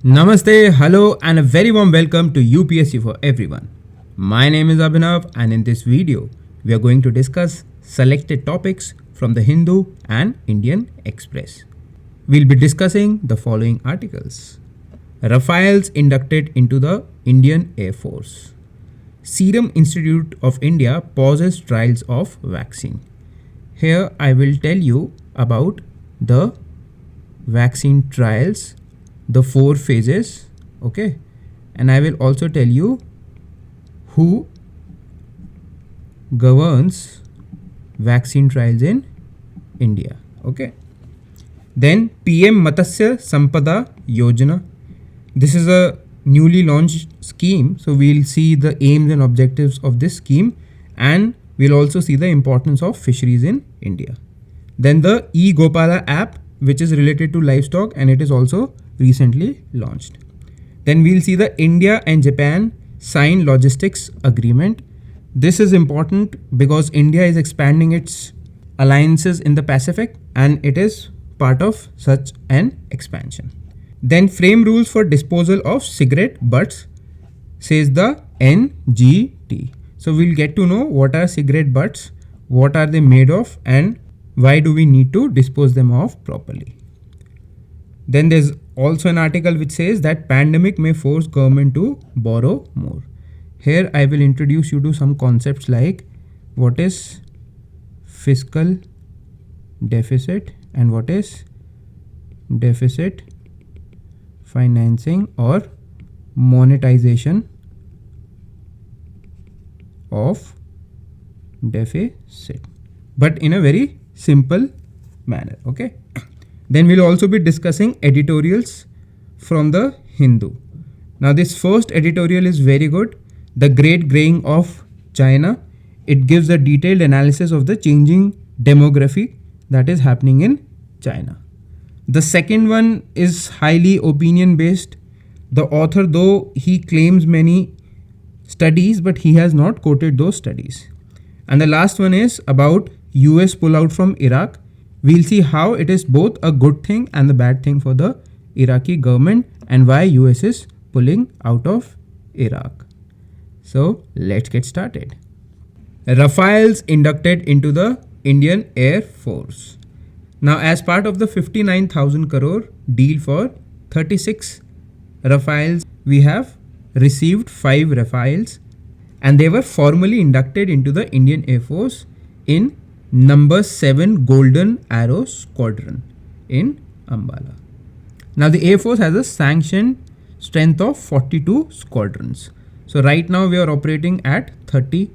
Namaste, hello, and a very warm welcome to UPSC for everyone. My name is Abhinav, and in this video, we are going to discuss selected topics from the Hindu and Indian Express. We'll be discussing the following articles: Rafales inducted into the Indian Air Force, Serum Institute of India pauses trials of vaccine. Here I will tell you about the vaccine trials, the 4 phases, okay, and I will also tell you who governs vaccine trials in India, okay. Then PM Matsya Sampada Yojana. This is a newly launched scheme, so we'll see the aims and objectives of this scheme, and we'll also see the importance of fisheries in India. Then the eGopala app, which is related to livestock, and it is also recently launched. Then we'll see the India and Japan sign logistics agreement. This is important because India is expanding its alliances in the Pacific, and it is part of such an expansion. Then frame rules for disposal of cigarette butts, says the NGT. So we'll get to know what are cigarette butts, what are they made of, and why do we need to dispose them off properly. Then there's also an article which says that pandemic may force government to borrow more. Here I will introduce you to some concepts like what is fiscal deficit and what is deficit financing or monetization of deficit, but in a very simple manner, okay. Then we'll also be discussing editorials from the Hindu. Now this first editorial is very good. The Great Graying of China. It gives a detailed analysis of the changing demography that is happening in China. The second one is highly opinion based. The author, though he claims many studies, but he has not quoted those studies. And the last one is about US pullout from Iraq. We'll see how it is both a good thing and the bad thing for the Iraqi government and why US is pulling out of Iraq. So let's get started. Rafales inducted into the Indian Air Force. Now, as part of the 59,000 crore deal for 36 Rafales, we have received 5 Rafales, and they were formally inducted into the Indian Air Force in number 7 Golden Arrow Squadron in Ambala. Now the Air Force has a sanctioned strength of 42 squadrons. So right now we are operating at 30.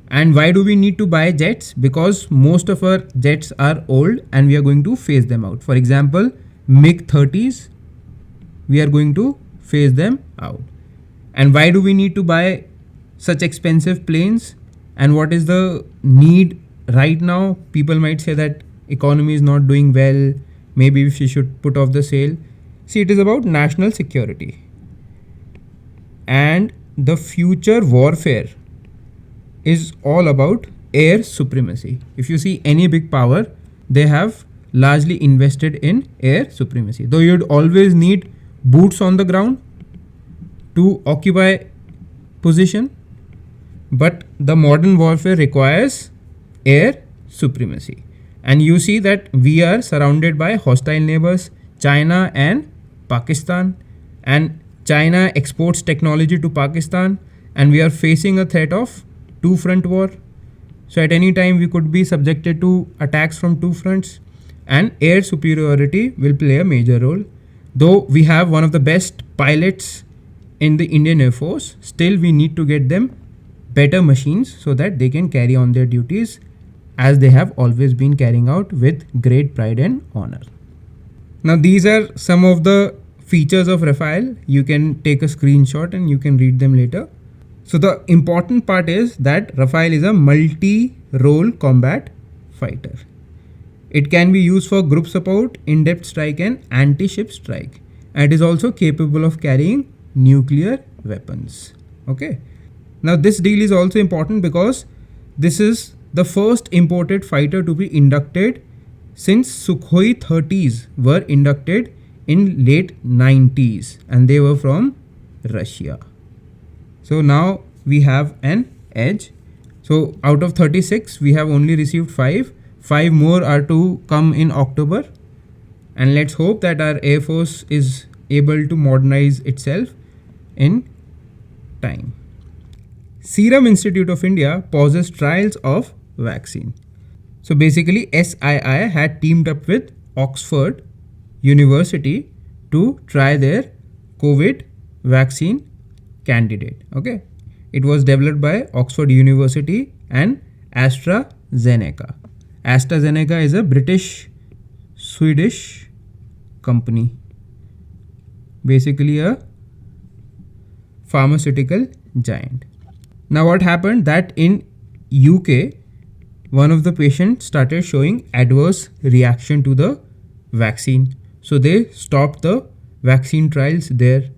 And why do we need to buy jets? Because most of our jets are old and we are going to phase them out. For example, MiG-30s, we are going to phase them out. And why do we need to buy such expensive planes? And what is the need right now? People might say that economy is not doing well, maybe we should put off the sale. See, it is about national security and the future warfare is all about air supremacy. If you see any big power, they have largely invested in air supremacy. Though you'd always need boots on the ground to occupy position, but the modern warfare requires air supremacy. And you see that we are surrounded by hostile neighbors, China and Pakistan, and China exports technology to Pakistan, and we are facing a threat of two-front war. So at any time we could be subjected to attacks from two fronts, and air superiority will play a major role. Though we have one of the best pilots in the Indian Air Force, still we need to get them better machines so that they can carry on their duties as they have always been carrying out with great pride and honor. Now these are some of the features of Rafale. You can take a screenshot and you can read them later. So the important part is that Rafale is a multi-role combat fighter. It can be used for group support, in-depth strike and anti-ship strike. And it is also capable of carrying nuclear weapons. Okay. Now this deal is also important because this is the first imported fighter to be inducted since Sukhoi 30s were inducted in late 90s, and they were from Russia. So now we have an edge. So out of 36, we have only received 5. 5 more are to come in October. And let's hope that our Air Force is able to modernize itself in time. Serum Institute of India pauses trials of vaccine. So basically SII had teamed up with Oxford University to try their COVID vaccine candidate. Okay. It was developed by Oxford University and AstraZeneca. AstraZeneca is a British-Swedish company. Basically a pharmaceutical giant. Now what happened that in UK, one of the patients started showing adverse reaction to the vaccine. So they stopped the vaccine trials there,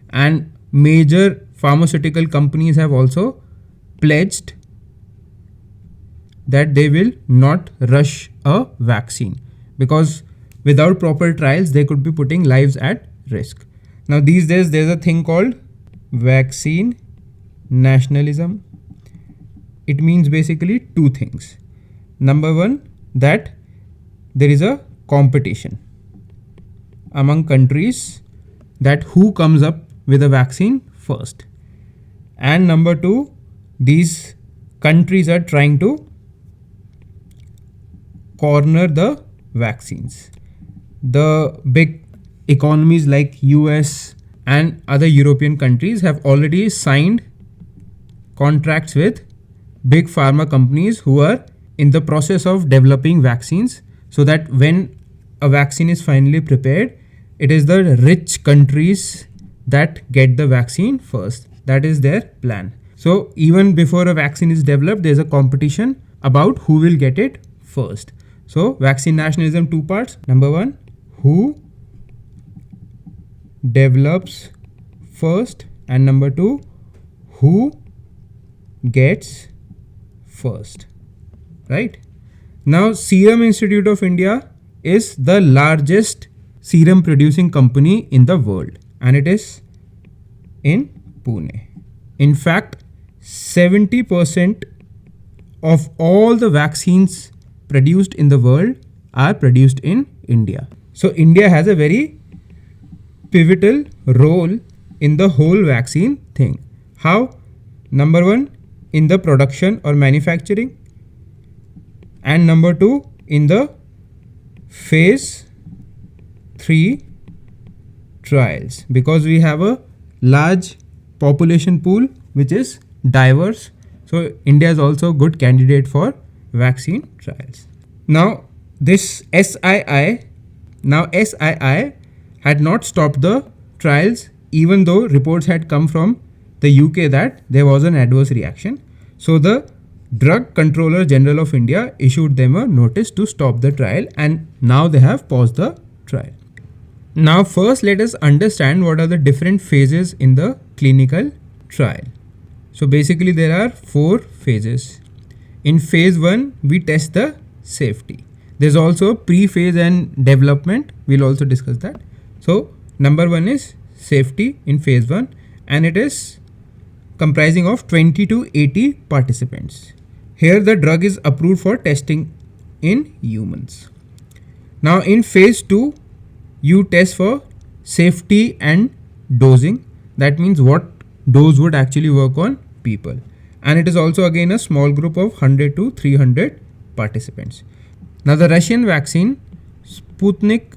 and major pharmaceutical companies have also pledged that they will not rush a vaccine, because without proper trials they could be putting lives at risk. Now these days there's a thing called vaccine nationalism. It means basically two things. Number one, that there is a competition among countries that who comes up with a vaccine first. And number two, these countries are trying to corner the vaccines. The big economies like US and other European countries have already signed contracts with big pharma companies who are in the process of developing vaccines, so that when a vaccine is finally prepared, it is the rich countries that get the vaccine first. That is their plan. So even before a vaccine is developed, there's a competition about who will get it first. So vaccine nationalism, two parts. Number one, who develops first, and number two, who gets first. Right? Now Serum Institute of India is the largest serum producing company in the world, and it is in Pune. In fact, 70% of all the vaccines produced in the world are produced in India. So India has a very pivotal role in the whole vaccine thing. How? Number one, in the production or manufacturing, and number two, in the phase 3 trials, because we have a large population pool which is diverse. So India is also a good candidate for vaccine trials. Now this SII had not stopped the trials, even though reports had come from the UK that there was an adverse reaction. So the Drug Controller General of India issued them a notice to stop the trial, and now they have paused the trial. Now first let us understand what are the different phases in the clinical trial. So basically there are 4 phases. In phase 1 we test the safety. There's also pre-phase and development. We'll also discuss that. So number 1 is safety in phase 1, and it is comprising of 20 to 80 participants. Here the drug is approved for testing in humans. Now in phase 2 you test for safety and dosing. That means what dose would actually work on people. And it is also again a small group of 100 to 300 participants. Now the Russian vaccine Sputnik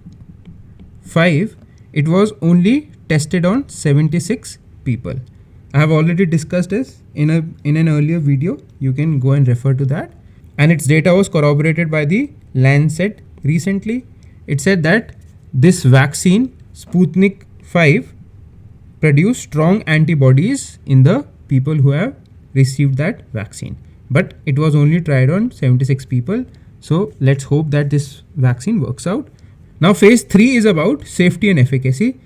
5, it was only tested on 76 people. I have already discussed this in an earlier video. You can go and refer to that. And its data was corroborated by the Lancet recently. It said that this vaccine Sputnik 5 produced strong antibodies in the people who have received that vaccine. But it was only tried on 76 people. So let's hope that this vaccine works out. Now phase 3 is about safety and efficacy.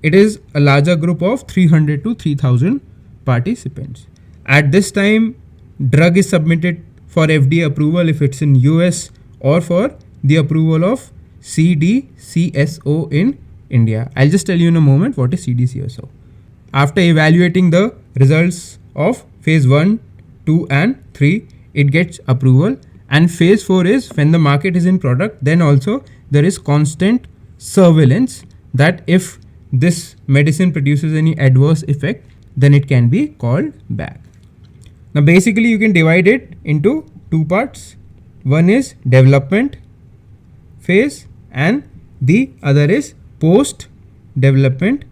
It is a larger group of 300 to 3000 participants. At this time, drug is submitted for FDA approval if it's in US, or for the approval of CDCSO in India. I'll just tell you in a moment what is CDCSO. After evaluating the results of phase 1, 2 and 3, it gets approval, and phase 4 is when the market is in product, then also there is constant surveillance that if this medicine produces any adverse effect, then it can be called back. Now basically you can divide it into two parts. One is development phase and the other is post development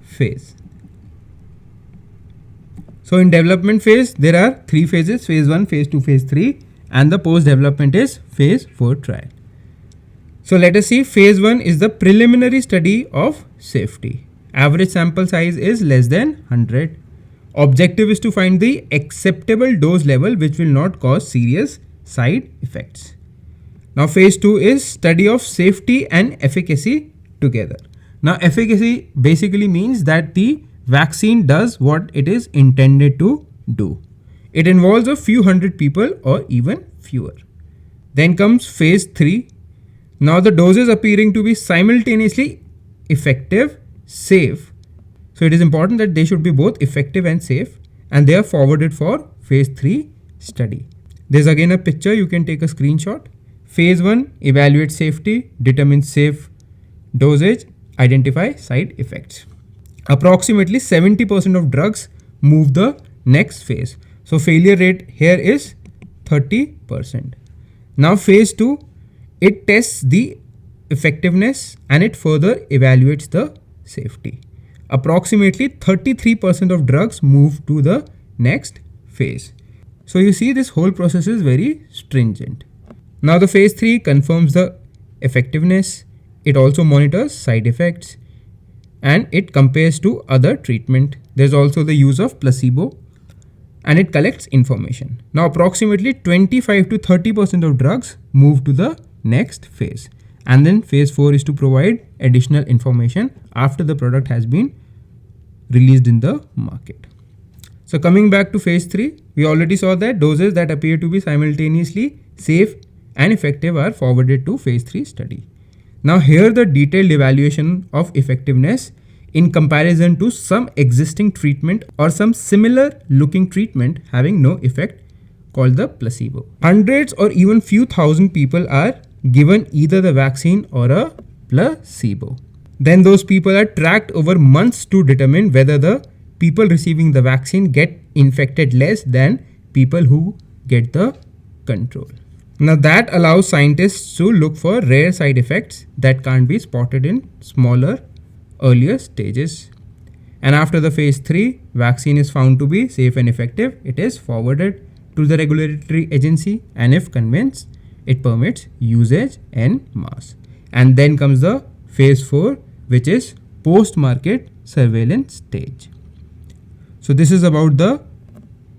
phase. So in development phase there are three phases: phase 1, phase 2, phase 3, and the post development is phase 4 trial. So let us see, phase 1 is the preliminary study of safety. Average sample size is less than 100. Objective is to find the acceptable dose level which will not cause serious side effects. Now phase 2 is study of safety and efficacy together. Now efficacy basically means that the vaccine does what it is intended to do. It involves a few hundred people or even fewer. Then comes phase 3. Now the doses appearing to be simultaneously effective, safe. So it is important that they should be both effective and safe, and they are forwarded for phase 3 study. There's again a picture, you can take a screenshot. Phase 1 evaluate safety, determine safe dosage, identify side effects. Approximately 70% of drugs move the next phase. So failure rate here is 30%. Now phase 2, it tests the effectiveness and it further evaluates the safety. Approximately 33% of drugs move to the next phase. So you see, this whole process is very stringent. Now the phase 3 confirms the effectiveness. It also monitors side effects and it compares to other treatment. There's also the use of placebo and it collects information. Now approximately 25 to 30% of drugs move to the next phase. And then phase 4 is to provide additional information after the product has been released in the market. So coming back to phase 3, we already saw that doses that appear to be simultaneously safe and effective are forwarded to phase 3 study. Now here the detailed evaluation of effectiveness in comparison to some existing treatment or some similar looking treatment having no effect, called the placebo. Hundreds or even few thousand people are given either the vaccine or a placebo. Then those people are tracked over months to determine whether the people receiving the vaccine get infected less than people who get the control. Now that allows scientists to look for rare side effects that can't be spotted in smaller, earlier stages. And after the phase 3, vaccine is found to be safe and effective, it is forwarded to the regulatory agency, and if convinced, it permits usage en masse. And then comes the phase 4, which is post-market surveillance stage. So this is about the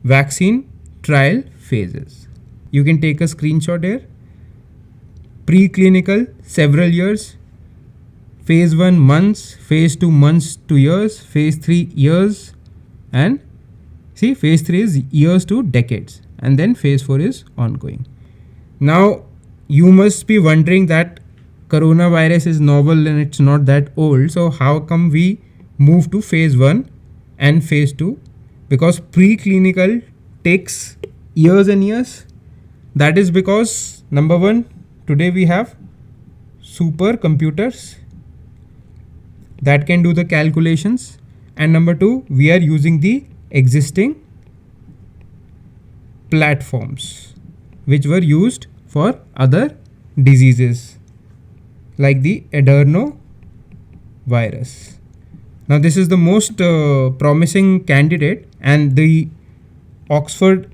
vaccine trial phases. You can take a screenshot here. Preclinical, several years. Phase 1 months, phase 2 months to years, phase 3 years, and see, phase 3 is years to decades, and then phase 4 is ongoing. Now you must be wondering that coronavirus is novel and it's not that old, so how come we move to phase 1 and phase 2? Because preclinical takes years and years. That is because, number one, today we have supercomputers that can do the calculations, and number two, we are using the existing platforms which were used for other diseases like the adenovirus. Now this is the most promising candidate, and the Oxford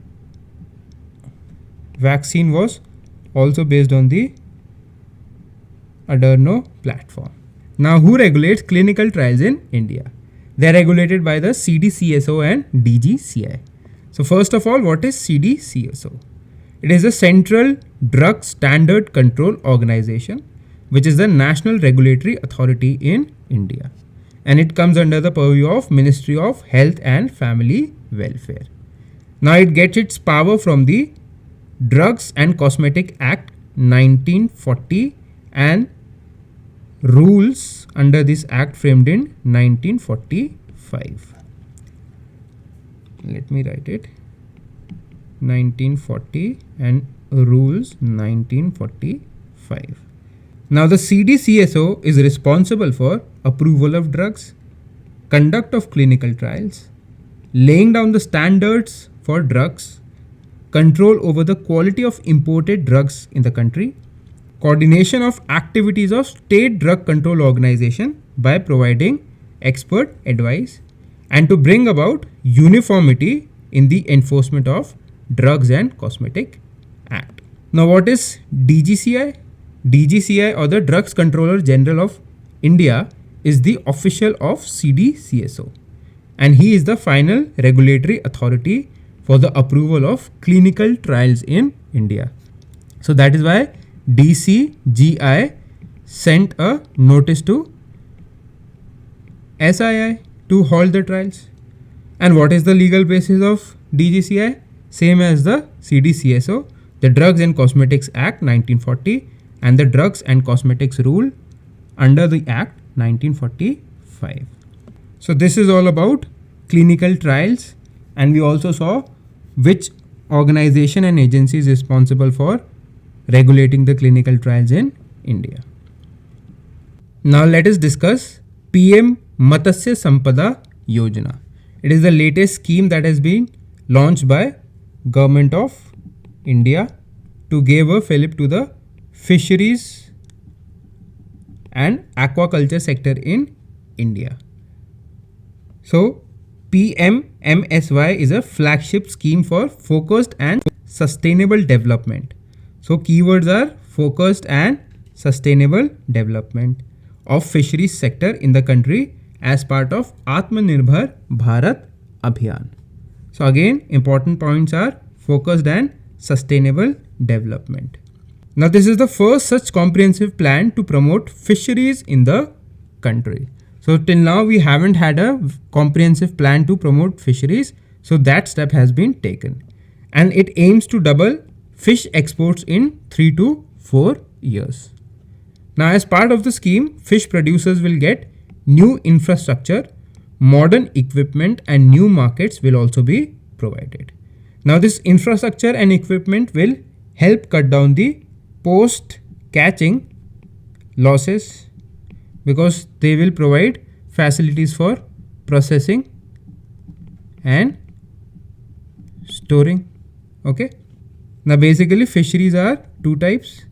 vaccine was also based on the Adeno platform. Now who regulates clinical trials in India? They are regulated by the CDCSO and DGCI. So first of all, what is CDCSO? It is a Central Drug Standard Control Organization, which is the national regulatory authority in India, and it comes under the purview of Ministry of Health and Family Welfare. Now it gets its power from the Drugs and Cosmetic Act 1940 and rules under this act framed in 1945. Let me write it. 1940 and rules 1945. Now the CDCSO is responsible for approval of drugs, conduct of clinical trials, laying down the standards for drugs, control over the quality of imported drugs in the country, coordination of activities of state drug control organization by providing expert advice, and to bring about uniformity in the enforcement of Drugs and Cosmetic Act. Now what is DGCI? DGCI, or the Drugs Controller General of India, is the official of CDCSO, and he is the final regulatory authority for the approval of clinical trials in India. So that is why DCGI sent a notice to SII to halt the trials. And what is the legal basis of DGCI? Same as the CDCSO, the Drugs and Cosmetics Act 1940 and the Drugs and Cosmetics Rule under the Act 1945. So this is all about clinical trials, and we also saw which organization and agency is responsible for regulating the clinical trials in India. Now let us discuss PM Matsya Sampada Yojana. It is the latest scheme that has been launched by Government of India to give a fillip to the fisheries and aquaculture sector in India. So PMMSY is a flagship scheme for focused and sustainable development. So keywords are focused and sustainable development of fisheries sector in the country as part of Atmanirbhar Bharat Abhiyan. So again, important points are focused and sustainable development. Now this is the first such comprehensive plan to promote fisheries in the country. So till now we haven't had a comprehensive plan to promote fisheries. So that step has been taken, and it aims to double fish exports in 3 to 4 years. Now as part of the scheme, fish producers will get new infrastructure, modern equipment, and new markets will also be provided. Now this infrastructure and equipment will help cut down the post-catching losses, because they will provide facilities for processing and storing. Okay. Now basically fisheries are two types: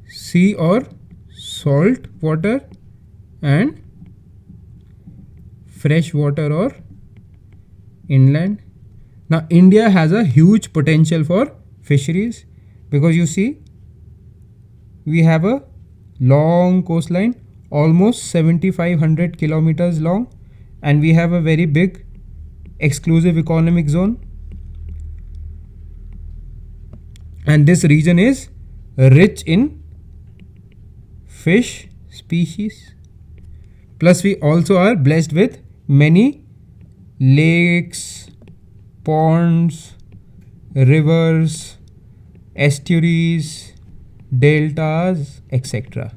sea or salt water and fresh water or inland. Now India has a huge potential for fisheries, because you see we have a long coastline, almost 7,500 kilometers long, and we have a very big exclusive economic zone, and this region is rich in fish species. Plus we also are blessed with many lakes, ponds, rivers, estuaries, deltas, etc.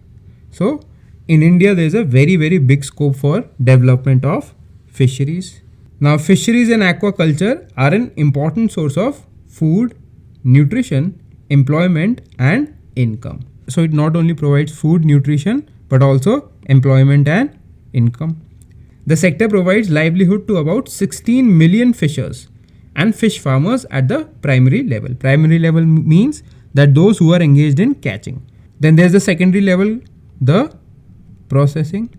So in India there is a very big scope for development of fisheries. Now fisheries and aquaculture are an important source of food, nutrition, employment and income. So it not only provides food, nutrition, but also employment and income. The sector provides livelihood to about 16 million fishers and fish farmers at the primary level. Primary level means that those who are engaged in catching. Then there's the secondary level, the processing.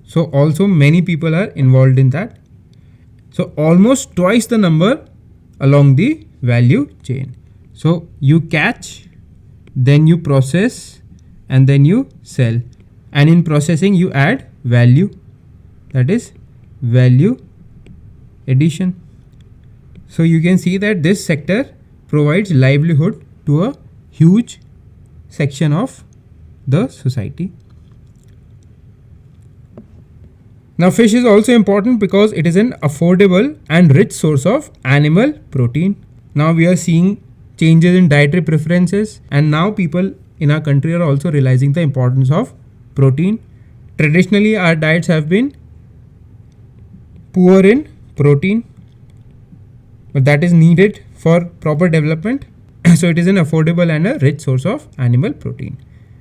So also many people are involved in that. So almost twice the number along the value chain. So you catch, then you process, and then you sell. And in processing you add value, that is value addition. So you can see that this sector provides livelihood to a huge section of the society. Now fish is also important because it is an affordable and rich source of animal protein. Now we are seeing changes in dietary preferences, and now people in our country are also realizing the importance of protein. Traditionally, our diets have been poor in protein, but that is needed for proper development. So it is an affordable and a rich source of animal protein.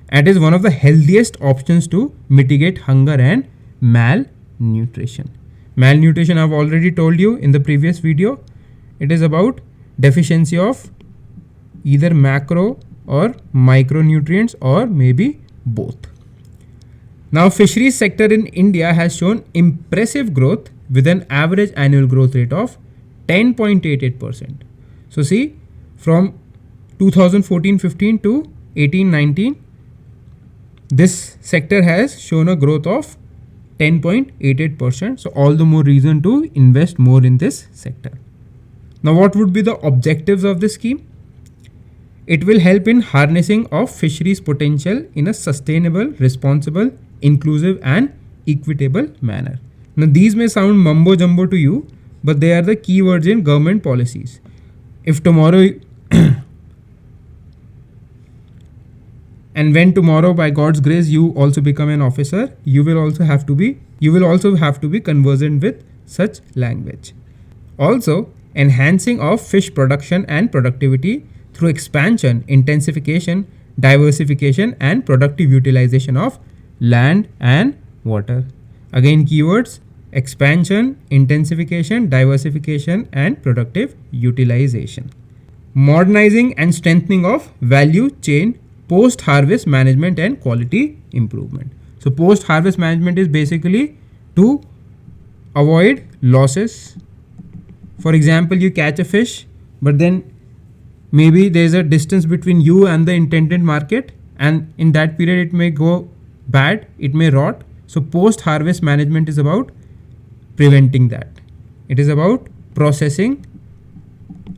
And is one of the healthiest options to mitigate hunger and malnutrition. Malnutrition, I've already told you in the previous video. It is about deficiency of either macro or micronutrients or maybe both. Now, fisheries sector in India has shown impressive growth with an average annual growth rate of 10.88%. So see, from 2014-15 to 18-19, this sector has shown a growth of 10.88%. So all the more reason to invest more in this sector. Now, what would be the objectives of this scheme? It will help in harnessing of fisheries potential in a sustainable, responsible, inclusive and equitable manner. Now, these may sound mumbo jumbo to you, but they are the keywords in government policies. If tomorrow and when tomorrow by God's grace you also become an officer, you will also have to be conversant with such language. Also, enhancing of fish production and productivity through expansion, intensification, diversification and productive utilization of land and water. Again, keywords: expansion, intensification, diversification and productive utilization. Modernizing and strengthening of value chain, post-harvest management and quality improvement. So post-harvest management is basically to avoid losses. For example, you catch a fish, but then maybe there's a distance between you and the intended market, and in that period it may go bad, it may rot. So post-harvest management is about preventing that. It is about processing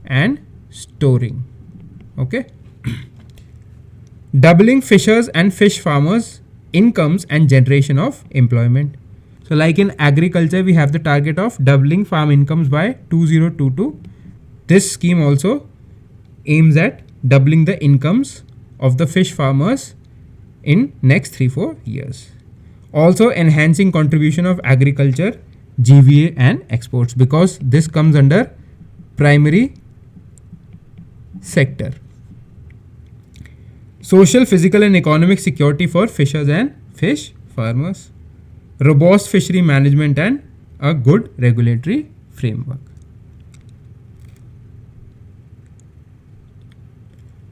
and storing. Okay. Doubling fishers and fish farmers' incomes and generation of employment. So like in agriculture, we have the target of doubling farm incomes by 2022. This scheme also aims at doubling the incomes of the fish farmers in next 3-4 years. Also enhancing contribution of agriculture, GVA and exports, because this comes under primary sector. Social, physical and economic security for fishers and fish farmers. Robust fishery management and a good regulatory framework.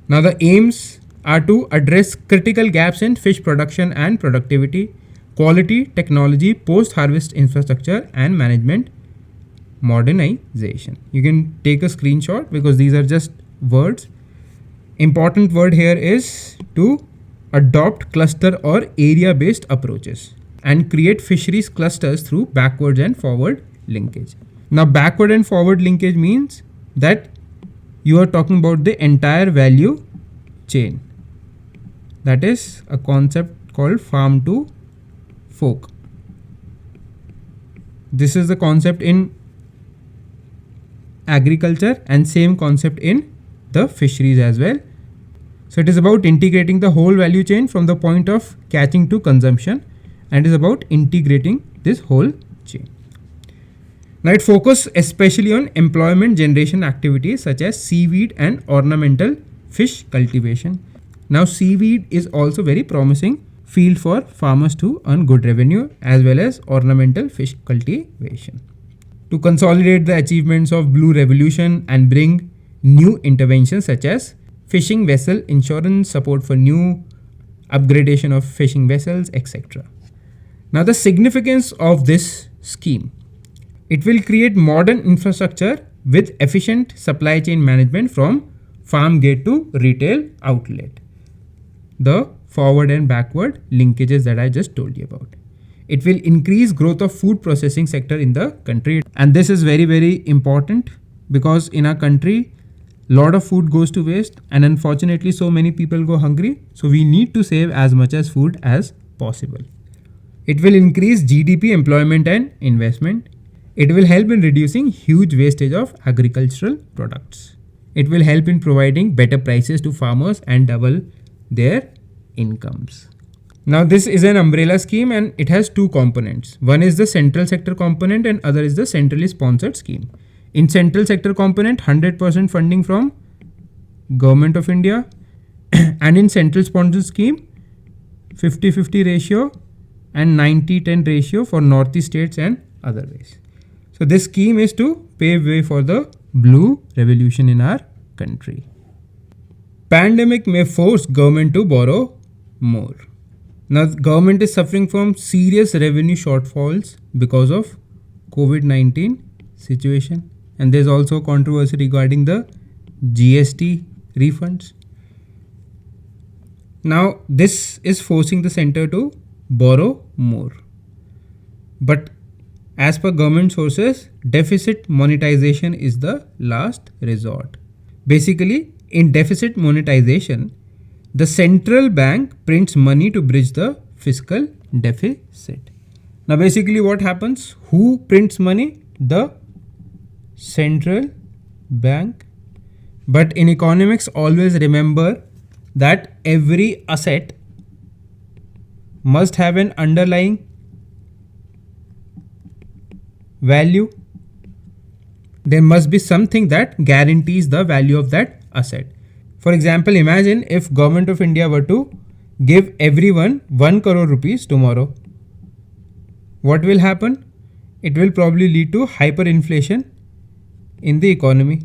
Now the aims are to address critical gaps in fish production and productivity, quality, technology, post-harvest infrastructure and management modernization. You can take a screenshot because these are just words. Important word here is to adopt cluster or area based approaches and create fisheries clusters through backward and forward linkage. Now backward and forward linkage means that you are talking about the entire value chain. That is a concept called farm to fork. This is the concept in agriculture and same concept in the fisheries as well. So it is about integrating the whole value chain from the point of catching to consumption, and is about integrating this whole chain. Now it focuses especially on employment generation activities such as seaweed and ornamental fish cultivation. Now seaweed is also very promising field for farmers to earn good revenue, as well as ornamental fish cultivation. To consolidate the achievements of Blue Revolution and bring new interventions such as fishing vessel insurance, support for new upgradation of fishing vessels, etc. Now the significance of this scheme: it will create modern infrastructure with efficient supply chain management from farm gate to retail outlet. The forward and backward linkages that I just told you about. It will increase growth of food processing sector in the country, and this is very, very important because in our country lot of food goes to waste, and unfortunately so many people go hungry. So we need to save as much as food as possible. It will increase GDP, employment and investment. It will help in reducing huge wastage of agricultural products. It will help in providing better prices to farmers and double their incomes. Now this is an umbrella scheme and it has two components. One is the central sector component and other is the centrally sponsored scheme. In central sector component, 100% funding from Government of India, and in central sponsored scheme, 50-50 ratio and 90-10 ratio for northeast states and other ways. So this scheme is to pave way for the blue revolution in our country. Pandemic may force government to borrow more. Now government is suffering from serious revenue shortfalls because of COVID-19 situation, and there's also controversy regarding the GST refunds. Now this is forcing the center to borrow more. But as per government sources, deficit monetization is the last resort. Basically, in deficit monetization, the central bank prints money to bridge the fiscal deficit. Now basically what happens? Who prints money? The central bank. But in economics, always remember that every asset must have an underlying value. There must be something that guarantees the value of that asset. For example, imagine if Government of India were to give everyone 1 crore rupees tomorrow. What will happen? It will probably lead to hyperinflation in the economy.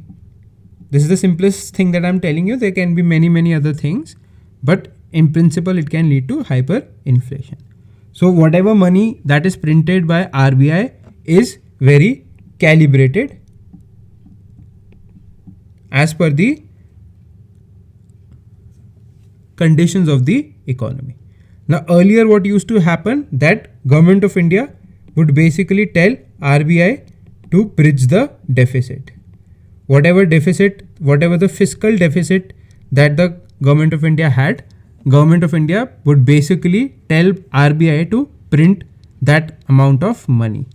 This is the simplest thing that I'm telling you. There can be many other things, but in principle it can lead to hyperinflation. So whatever money that is printed by RBI is very calibrated as per the conditions of the economy. Now earlier what used to happen, that Government of India would basically tell RBI to bridge the deficit. Whatever the fiscal deficit that the Government of India had, Government of India would basically tell RBI to print that amount of money.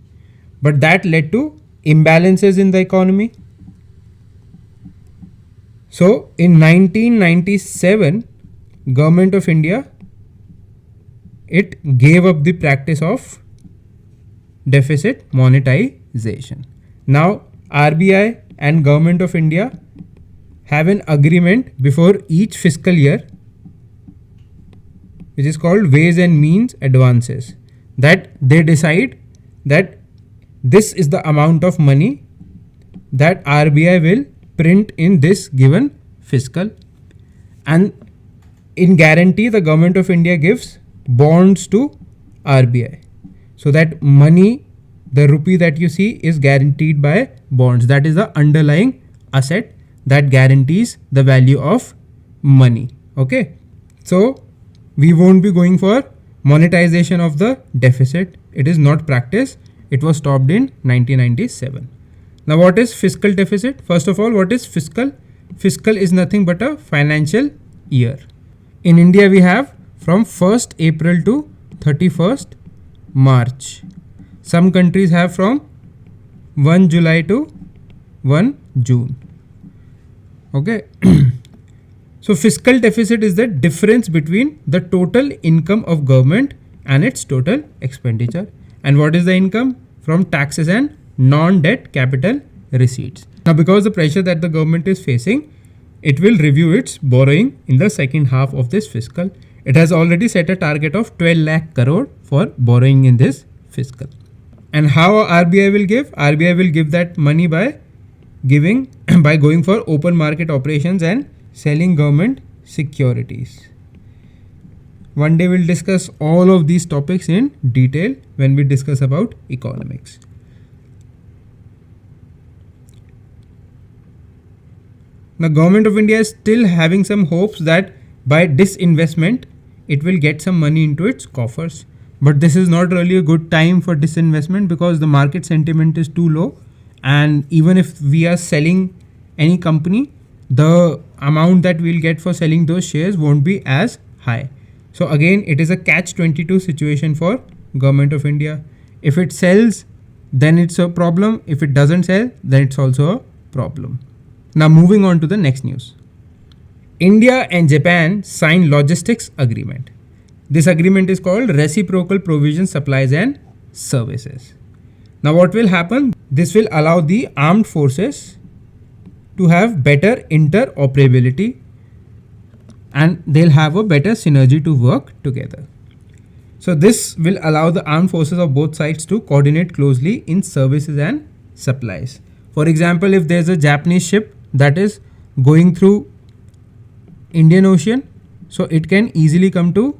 But that led to imbalances in the economy. So in 1997, Government of India, it gave up the practice of deficit monetization. Now RBI and Government of India have an agreement before each fiscal year, which is called ways and means advances, that they decide that this is the amount of money that RBI will print in this given fiscal, and in guarantee the Government of India gives bonds to RBI, so that money, the rupee that you see, is guaranteed by bonds. That is the underlying asset that guarantees the value of money. Okay, so we won't be going for monetization of the deficit. It is not practice. It was stopped in 1997. Now what is fiscal deficit? First of all, what is fiscal? Fiscal is nothing but a financial year. In India we have from 1st April to 31st March. Some countries have from 1 July to 1 June. Okay. So fiscal deficit is the difference between the total income of government and its total expenditure. And what is the income? From taxes and non-debt capital receipts. Now because the pressure that the government is facing, it will review its borrowing in the second half of this fiscal. It has already set a target of 12 lakh crore for borrowing in this fiscal. And how RBI will give? RBI will give that money by going for open market operations and selling government securities. One day we'll discuss all of these topics in detail when we discuss about economics. Now Government of India is still having some hopes that by disinvestment it will get some money into its coffers. But this is not really a good time for disinvestment because the market sentiment is too low, and even if we are selling any company, the amount that we'll get for selling those shares won't be as high. So again, it is a catch-22 situation for Government of India. If it sells, then it's a problem. If it doesn't sell, then it's also a problem. Now moving on to the next news. India and Japan signed logistics agreement. This agreement is called Reciprocal Provision Supplies and Services. Now what will happen? This will allow the armed forces to have better interoperability and they'll have a better synergy to work together. So this will allow the armed forces of both sides to coordinate closely in services and supplies. For example, if there's a Japanese ship that is going through Indian Ocean, so it can easily come to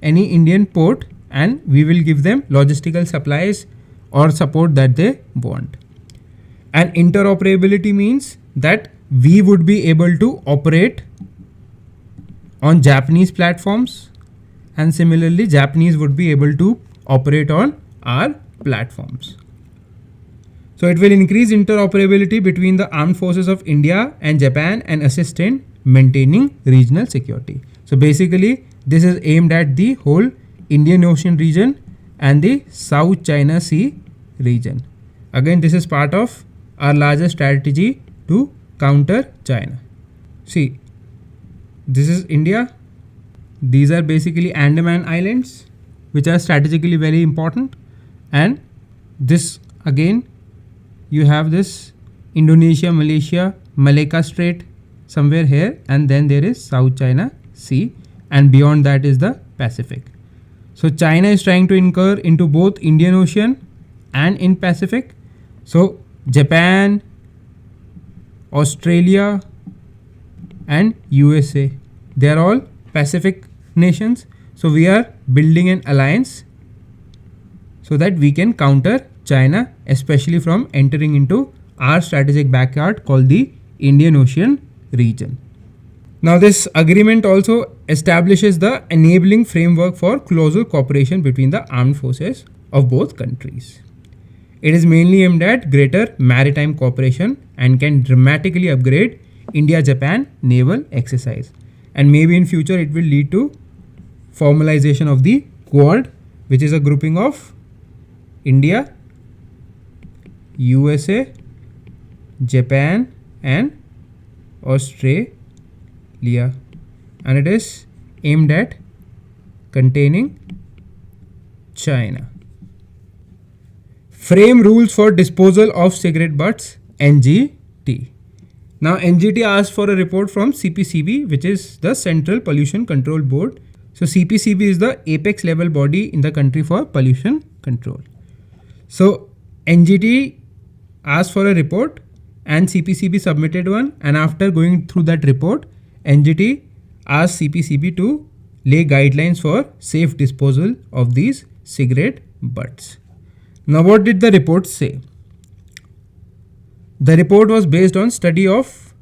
any Indian port and we will give them logistical supplies or support that they want. And interoperability means that we would be able to operate on Japanese platforms and similarly Japanese would be able to operate on our platforms. So it will increase interoperability between the armed forces of India and Japan and assist in maintaining regional security. So basically this is aimed at the whole Indian Ocean region and the South China Sea region. Again, this is part of our larger strategy to counter China. See, this is India. These are basically Andaman Islands, which are strategically very important. And this again, you have this Indonesia, Malaysia, Malacca Strait somewhere here, and then there is South China Sea, and beyond that is the Pacific. So China is trying to incur into both Indian Ocean and in Pacific. So Japan, Australia and USA, they are all Pacific nations. So we are building an alliance so that we can counter China, especially from entering into our strategic backyard called the Indian Ocean region. Now this agreement also establishes the enabling framework for closer cooperation between the armed forces of both countries. It is mainly aimed at greater maritime cooperation and can dramatically upgrade India-Japan naval exercise. And maybe in future it will lead to formalization of the Quad, which is a grouping of India, USA, Japan and Australia, and it is aimed at containing China. Frame rules for disposal of cigarette butts, NGT. Now NGT asked for a report from CPCB, which is the Central Pollution Control Board. So CPCB is the apex level body in the country for pollution control. So NGT asked for a report and CPCB submitted one, and after going through that report, NGT asked CPCB to lay guidelines for safe disposal of these cigarette butts. Now what did the report say? The report was based on study of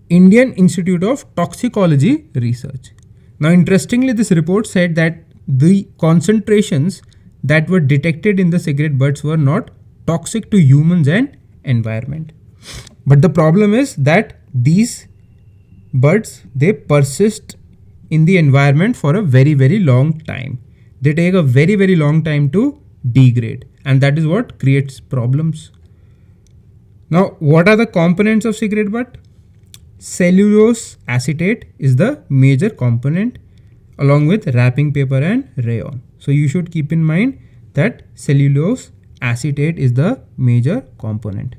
Indian Institute of Toxicology Research. Now interestingly, this report said that the concentrations that were detected in the cigarette butts were not toxic to humans and environment. But the problem is that these butts, they persist in the environment for a very, very long time. They take a very, very long time to degrade, and that is what creates problems. Now, what are the components of cigarette butt? Cellulose acetate is the major component along with wrapping paper and rayon. So you should keep in mind that cellulose acetate is the major component.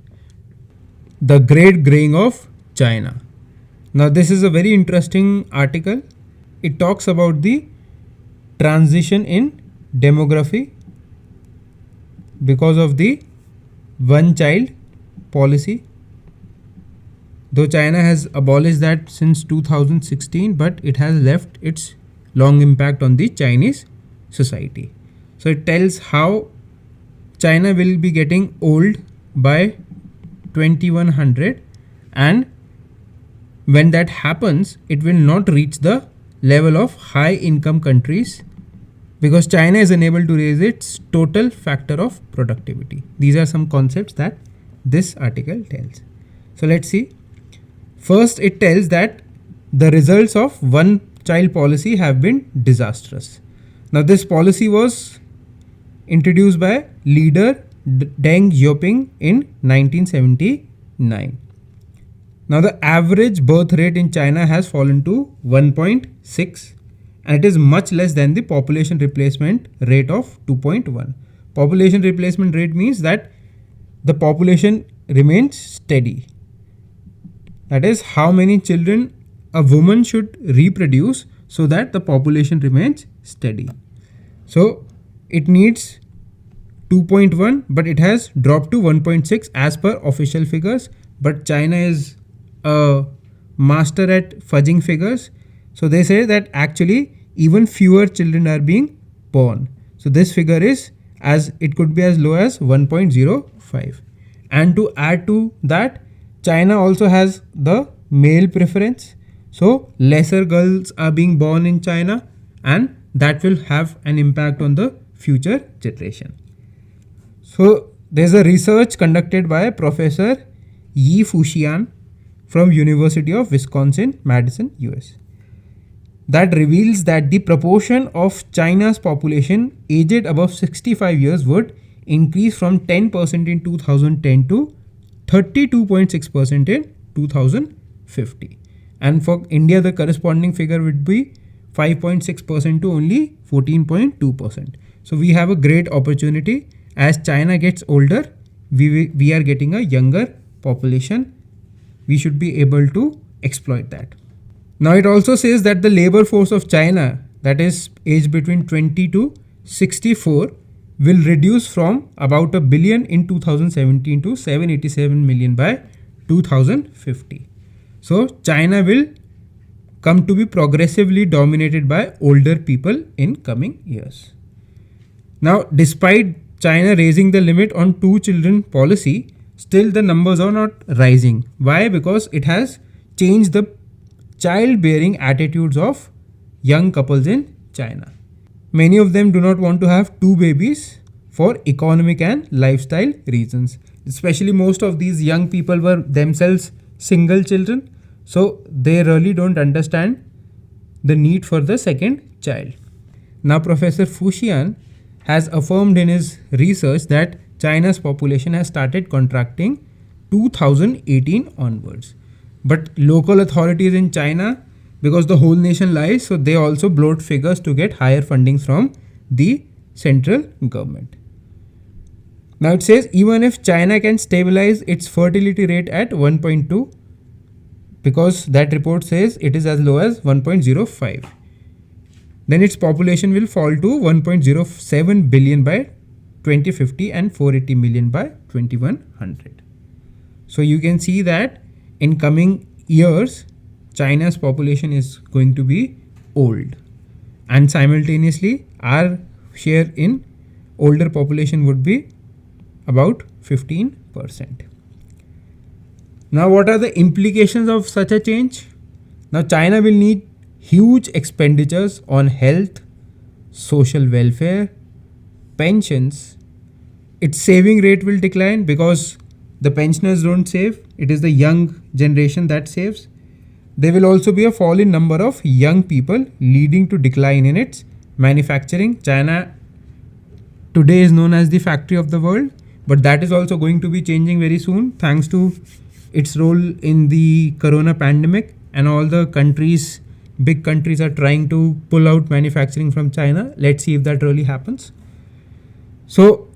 The Great Graying of China. Now this is a very interesting article. It talks about the transition in demography because of the one child policy. Though China has abolished that since 2016, but it has left its long impact on the Chinese society. So it tells how China will be getting old by 2100, and when that happens, it will not reach the level of high income countries because China is unable to raise its total factor of productivity. These are some concepts that this article tells. So let's see. First, it tells that the results of one child policy have been disastrous. Now this policy was introduced by leader Deng Xiaoping in 1979. Now the average birth rate in China has fallen to 1.6, and it is much less than the population replacement rate of 2.1. Population replacement rate means that the population remains steady. That is how many children a woman should reproduce so that the population remains steady. So it needs 2.1, but it has dropped to 1.6 as per official figures. But China is a master at fudging figures. So they say that actually even fewer children are being born. So this figure is, as it could be as low as 1.05. And to add to that, China also has the male preference. So lesser girls are being born in China, and that will have an impact on the future generation. So there's a research conducted by Professor Yi Fuxian from University of Wisconsin, Madison, US, that reveals that the proportion of China's population aged above 65 years would increase from 10% in 2010 to 32.6% in 2050. And for India, the corresponding figure would be 5.6% to only 14.2%. So we have a great opportunity. As China gets older, we are getting a younger population. We should be able to exploit that. Now it also says that the labor force of China, that is aged between 20 to 64, will reduce from about a billion in 2017 to 787 million by 2050. So China will come to be progressively dominated by older people in coming years. Now, despite China raising the limit on 2 children policy, still the numbers are not rising. Why? Because it has changed the childbearing attitudes of young couples in China. Many of them do not want to have 2 babies for economic and lifestyle reasons. Especially most of these young people were themselves single children, so they really don't understand the need for the second child. Now Professor Fuxian has affirmed in his research that China's population has started contracting 2018 onwards. But local authorities in China, because the whole nation lies, so they also bloat figures to get higher funding from the central government. Now it says even if China can stabilize its fertility rate at 1.2, because that report says it is as low as 1.05, then its population will fall to 1.07 billion by 2050 and 480 million by 2100. So you can see that in coming years, China's population is going to be old, and simultaneously our share in older population would be about 15%. Now what are the implications of such a change? Now China will need huge expenditures on health, social welfare, pensions. Its saving rate will decline because the pensioners don't save. It is the young generation that saves. There will also be a fall in number of young people, leading to decline in its manufacturing. China today is known as the factory of the world, but that is also going to be changing very soon thanks to its role in the corona pandemic, and all the countries, big countries, are trying to pull out manufacturing from China. Let's see if that really happens. So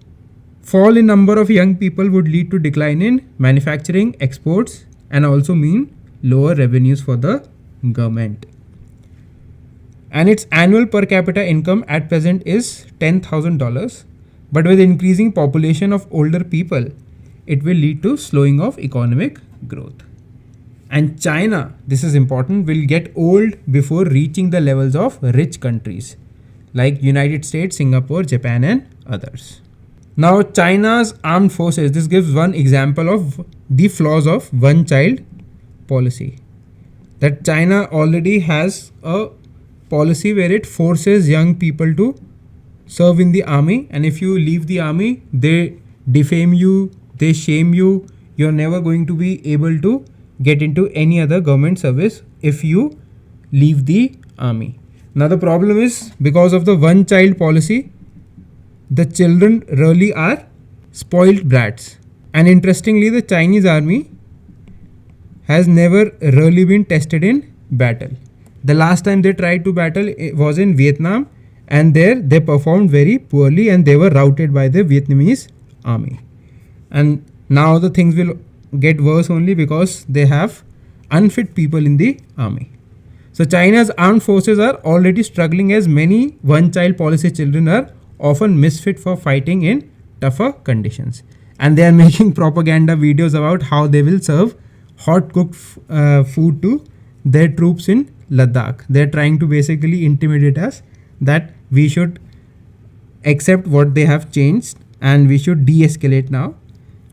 fall in number of young people would lead to decline in manufacturing, exports, and also mean lower revenues for the government. And its annual per capita income at present is $10,000, but with increasing population of older people, it will lead to slowing of economic growth. And China, this is important, will get old before reaching the levels of rich countries like United States, Singapore, Japan, and others. Now China's armed forces, this gives one example of the flaws of one child policy. That China already has a policy where it forces young people to serve in the army, and if you leave the army, they defame you, they shame you. You're never going to be able to get into any other government service if you leave the army. Now the problem is, because of the one child policy, the children really are spoiled brats. And interestingly, the Chinese army has never really been tested in battle. The last time they tried to battle was in Vietnam, and there they performed very poorly and they were routed by the Vietnamese army. And now the things will get worse only because they have unfit people in the army. So China's armed forces are already struggling, as many one-child policy children are often misfit for fighting in tougher conditions. And they are making propaganda videos about how they will serve hot cooked food to their troops in Ladakh. They are trying to basically intimidate us that we should accept what they have changed and we should de-escalate now.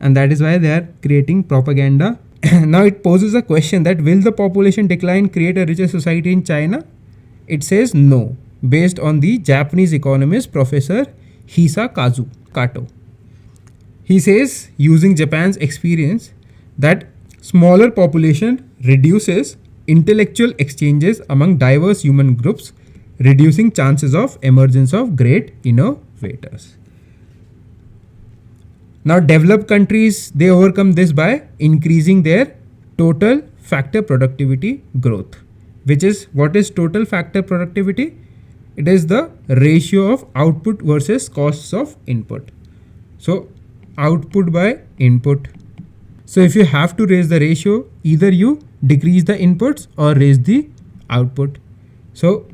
And that is why they are creating propaganda. Now it poses a question that will the population decline create a richer society in China? It says no, based on the Japanese economist Professor Hisa Kato. He says, using Japan's experience, that smaller population reduces intellectual exchanges among diverse human groups, reducing chances of emergence of great innovators. Now, developed countries, they overcome this by increasing their total factor productivity growth, which is, what is total factor productivity? It is the ratio of output versus costs of input. So, output by input. So, if you have to raise the ratio, either you decrease the inputs or raise the output. So,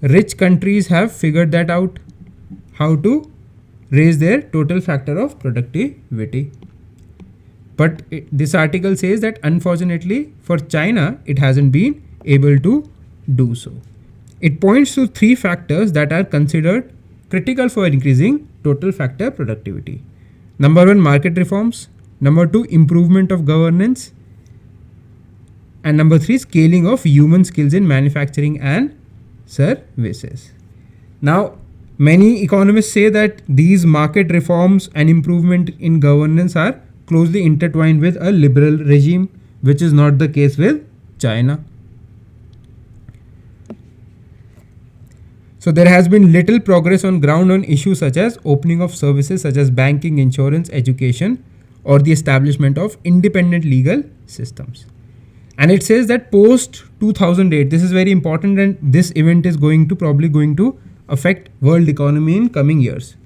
rich countries have figured that out, how to raise their total factor of productivity. But this article says that unfortunately for China, it hasn't been able to do so. It points to 3 factors that are considered critical for increasing total factor productivity. Number 1, market reforms. Number 2, improvement of governance. And number 3, scaling of human skills in manufacturing and services. Now, many economists say that these market reforms and improvement in governance are closely intertwined with a liberal regime, which is not the case with China. So there has been little progress on ground on issues such as opening of services such as banking, insurance, education, or the establishment of independent legal systems. And it says that post 2008, this is very important, and this event is probably going to affect world economy in coming years.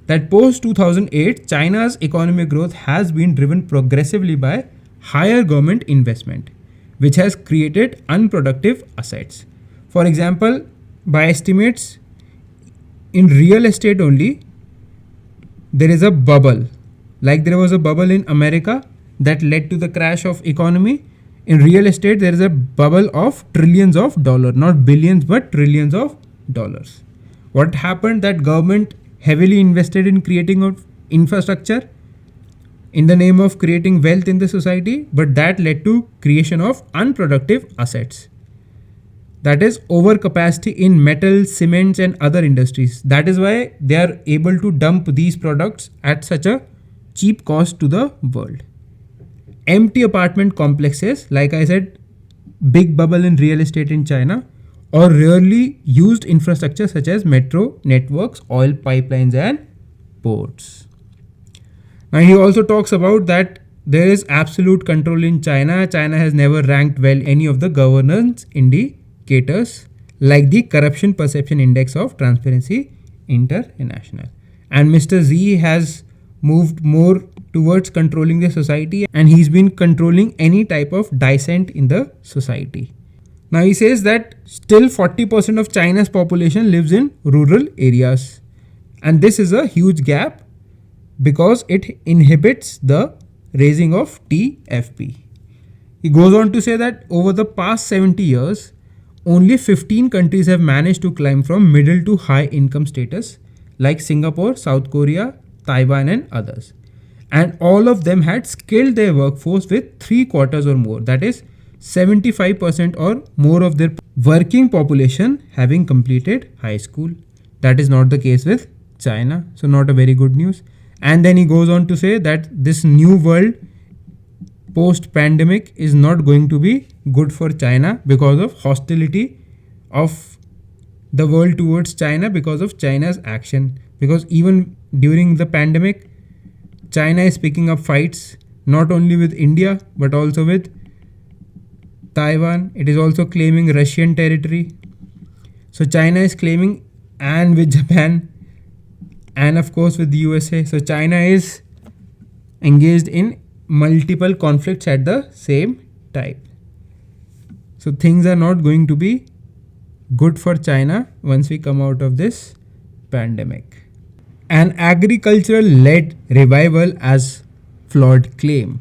That post 2008, China's economic growth has been driven progressively by higher government investment, which has created unproductive assets. For example, by estimates, in real estate only, there is a bubble. Like there was a bubble in America that led to the crash of economy. In real estate, there is a bubble of trillions of dollars, not billions, but trillions of dollars. What happened? That government heavily invested in creating of infrastructure in the name of creating wealth in the society, but that led to creation of unproductive assets. That is overcapacity in metal, cements and other industries. That is why they are able to dump these products at such a cheap cost to the world. Empty apartment complexes, like I said, big bubble in real estate in China, or rarely used infrastructure such as metro networks, oil pipelines and ports. Now he also talks about that there is absolute control in China. China has never ranked well any of the governance indicators like the Corruption Perception Index of Transparency International. And Mr. Xi has moved more towards controlling the society, and he's been controlling any type of dissent in the society. Now he says that still 40% of China's population lives in rural areas, and this is a huge gap because it inhibits the raising of TFP. He goes on to say that over the past 70 years, only 15 countries have managed to climb from middle to high income status, like Singapore, South Korea, Taiwan and others. And all of them had skilled their workforce with 3/4 or more, that is 75% or more of their working population having completed high school. That is not the case with China, so not a very good news. And then he goes on to say that this new world post-pandemic is not going to be good for China because of hostility of the world towards China because of China's action. Because even during the pandemic, China is picking up fights not only with India but also with Taiwan. It is also claiming Russian territory. So China is claiming, and with Japan, and of course with the USA. So China is engaged in multiple conflicts at the same time. So things are not going to be good for China once we come out of this pandemic. An agricultural led revival as flawed claim.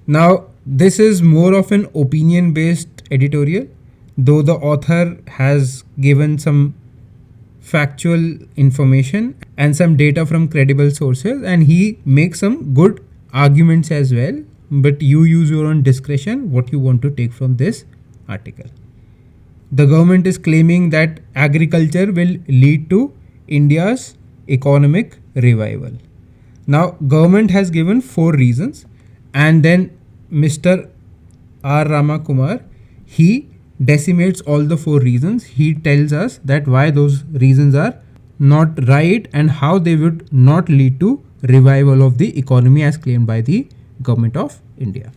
Now, this is more of an opinion based editorial, though the author has given some factual information and some data from credible sources, and he makes some good arguments as well. But you use your own discretion what you want to take from this article. The government is claiming that agriculture will lead to India's economic revival. Now, government has given 4 reasons, and then Mr. R. Ramakumar, he decimates all the 4 reasons. He tells us that why those reasons are not right and how they would not lead to revival of the economy as claimed by the government of India.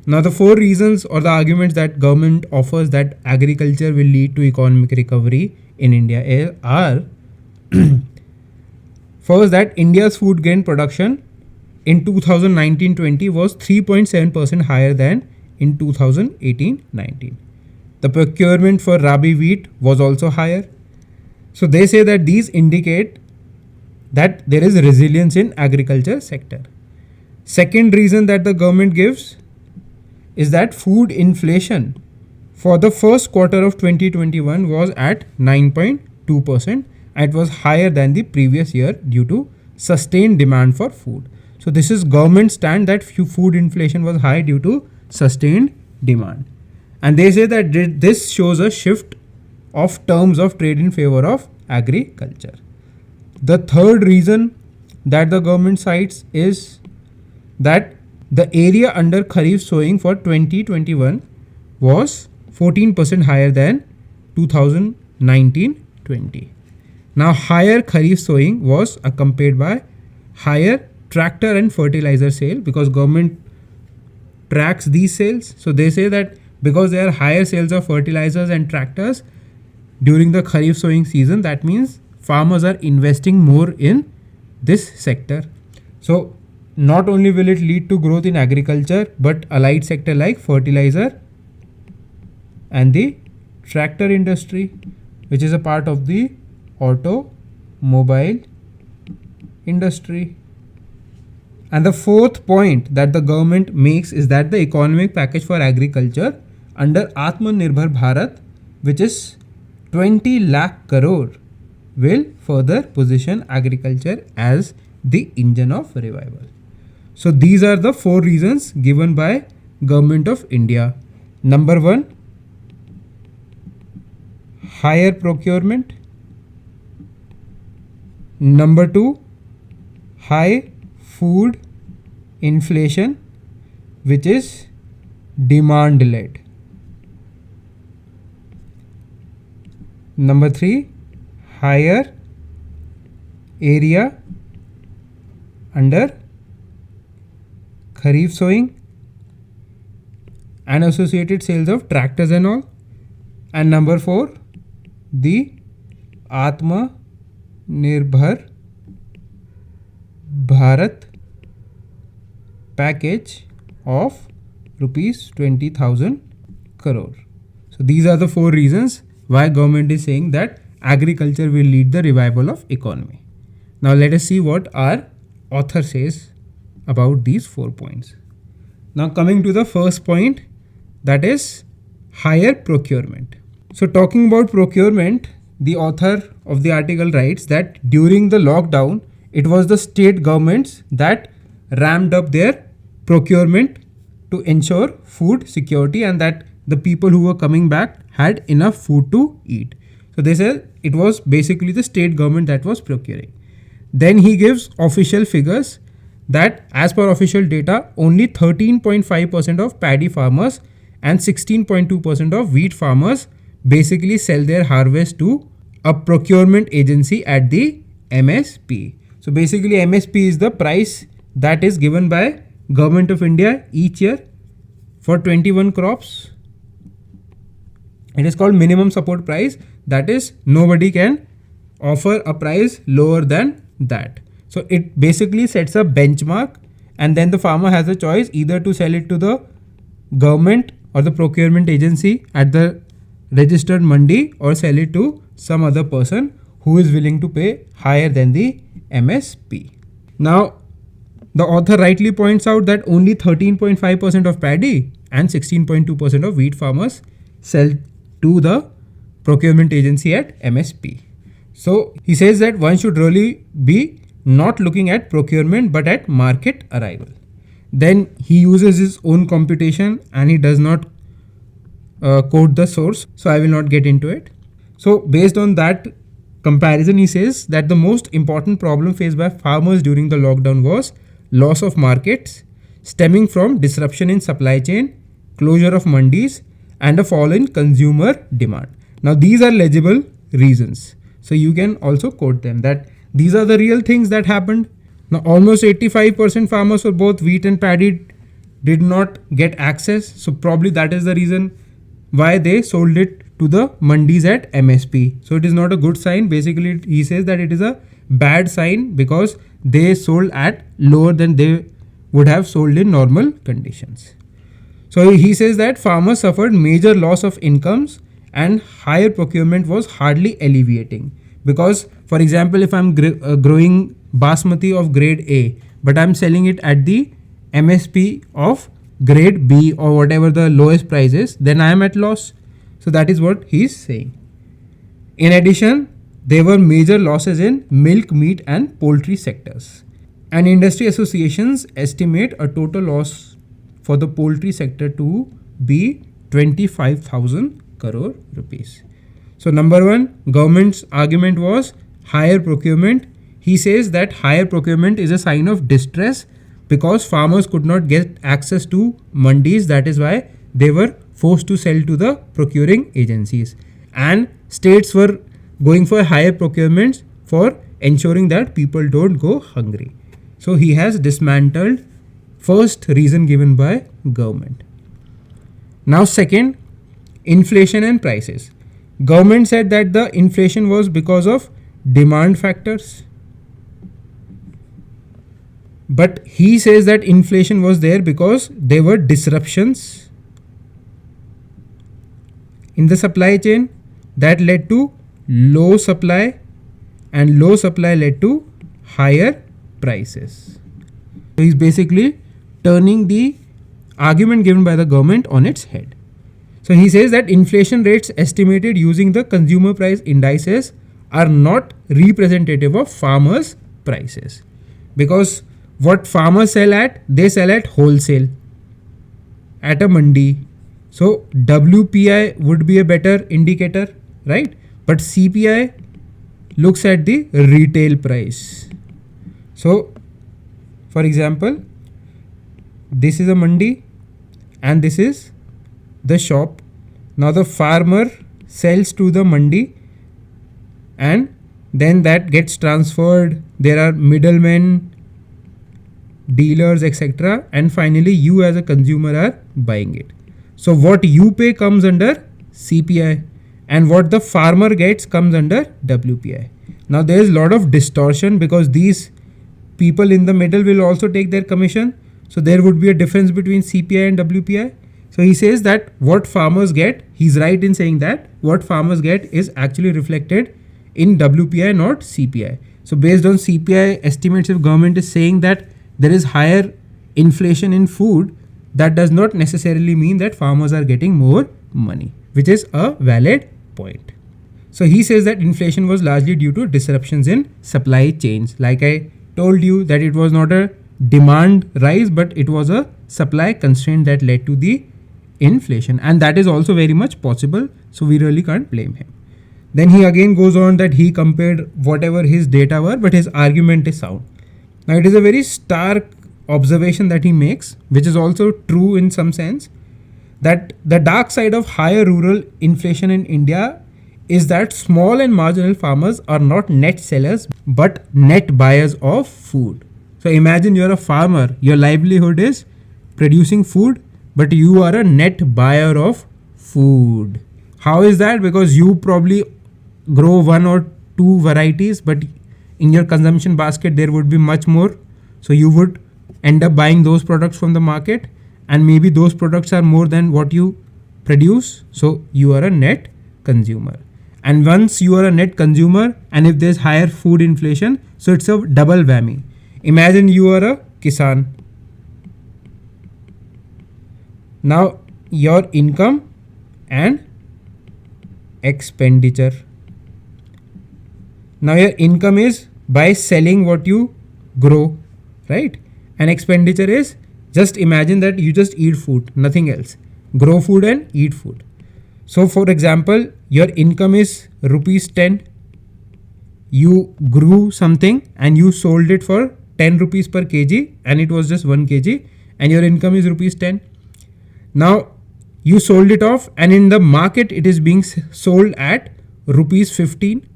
Now, the 4 reasons or the arguments that government offers that agriculture will lead to economic recovery in India are first, that India's food grain production in 2019-20 was 3.7% higher than in 2018-19. The procurement for Rabi wheat was also higher. So they say that these indicate that there is resilience in agriculture sector. Second reason that the government gives is that food inflation for the first quarter of 2021 was at 9.2%. It was higher than the previous year due to sustained demand for food. So this is government stand that food inflation was high due to sustained demand. And they say that this shows a shift of terms of trade in favor of agriculture. The third reason that the government cites is that the area under Kharif sowing for 2021 was 14% higher than 2019-20. Now, higher Kharif sowing was accompanied by higher tractor and fertilizer sale because government tracks these sales. So they say that because there are higher sales of fertilizers and tractors during the Kharif sowing season, that means farmers are investing more in this sector. So not only will it lead to growth in agriculture, but allied sector like fertilizer and the tractor industry, which is a part of the automobile industry. And the fourth point that the government makes is that the economic package for agriculture under Atmanirbhar Bharat, which is 20 lakh crore, will further position agriculture as the engine of revival. So these are the 4 reasons given by Government of India. Number 1, higher procurement. Number 2, high food inflation, which is demand led. Number 3, higher area under Kharif sowing and associated sales of tractors and all. And number 4, the Atmanirbhar Bharat package of rupees 20,000 crore. So these are the 4 reasons why government is saying that agriculture will lead the revival of economy. Now let us see what our author says about these 4 points. Now coming to the first point, that is higher procurement. So talking about procurement, the author of the article writes that during the lockdown, it was the state governments that ramped up their procurement to ensure food security and that the people who were coming back had enough food to eat. So they said it was basically the state government that was procuring. Then he gives official figures that as per official data, only 13.5% of paddy farmers and 16.2% of wheat farmers basically sell their harvest to a procurement agency at the MSP. So basically MSP is the price that is given by Government of India each year for 21 crops. It is called minimum support price. That is, nobody can offer a price lower than that. So it basically sets a benchmark, and then the farmer has a choice either to sell it to the government or the procurement agency at the registered mandi, or sell it to some other person who is willing to pay higher than the MSP. Now, the author rightly points out that only 13.5% of paddy and 16.2% of wheat farmers sell to the procurement agency at MSP. So he says that one should really be not looking at procurement but at market arrival. Then he uses his own computation and he does not quote the source, so I will not get into it. So based on that comparison, he says that the most important problem faced by farmers during the lockdown was loss of markets stemming from disruption in supply chain, closure of mandis, and a fall in consumer demand. Now these are legible reasons, so you can also quote them, that these are the real things that happened. Now almost 85% farmers for both wheat and paddy did not get access, so probably that is the reason why they sold it to the mandis at MSP. So it is not a good sign. Basically he says that it is a bad sign because they sold at lower than they would have sold in normal conditions. So he says that farmers suffered major loss of incomes and higher procurement was hardly alleviating, because for example, if I'm growing basmati of grade A but I'm selling it at the MSP of grade B or whatever the lowest price is, then I am at loss. So that is what he is saying. In addition, there were major losses in milk, meat and poultry sectors. And industry associations estimate a total loss for the poultry sector to be 25,000 crore rupees. So number one, government's argument was higher procurement. He says that higher procurement is a sign of distress because farmers could not get access to mandis. That is why they were forced to sell to the procuring agencies, and states were going for higher procurements for ensuring that people don't go hungry. So he has dismantled first reason given by government. Now second, inflation and prices. Government said that the inflation was because of demand factors, but he says that inflation was there because there were disruptions in the supply chain that led to low supply, and low supply led to higher prices. So he's basically turning the argument given by the government on its head. So he says that inflation rates estimated using the consumer price indices are not representative of farmers' prices, because what farmers sell at, they sell at wholesale at a mandi. So WPI would be a better indicator, right? But CPI looks at the retail price. So for example, this is a mandi and this is the shop. Now the farmer sells to the mandi and then that gets transferred. There are middlemen, dealers, etc. And finally you as a consumer are buying it. So what you pay comes under CPI and what the farmer gets comes under WPI. Now there is a lot of distortion because these people in the middle will also take their commission. So there would be a difference between CPI and WPI. So he says that what farmers get, he's right in saying that what farmers get is actually reflected in WPI, not CPI. So based on CPI estimates, if government is saying that there is higher inflation in food, that does not necessarily mean that farmers are getting more money, which is a valid point. So he says that inflation was largely due to disruptions in supply chains. Like I told you that it was not a demand rise, but it was a supply constraint that led to the inflation. And that is also very much possible. So we really can't blame him. Then he again goes on that he compared whatever his data were, but his argument is sound. Now it is a very stark observation that he makes, which is also true in some sense, that the dark side of higher rural inflation in India is that small and marginal farmers are not net sellers but net buyers of food. So imagine you're a farmer, your livelihood is producing food, but you are a net buyer of food. How is that? Because you probably grow one or two varieties, but in your consumption basket there would be much more. So you would end up buying those products from the market, and maybe those products are more than what you produce. So you are a net consumer. And once you are a net consumer, and if there's higher food inflation, so it's a double whammy. Imagine you are a kisan. Now your income and expenditure. Now your income is by selling what you grow, right? And expenditure is, just imagine that you just eat food, nothing else. Grow food and eat food. So for example, your income is rupees 10. You grew something and you sold it for 10 rupees per kg, and it was just 1 kg, and your income is rupees 10. Now you sold it off, and in the market it is being sold at rupees 15.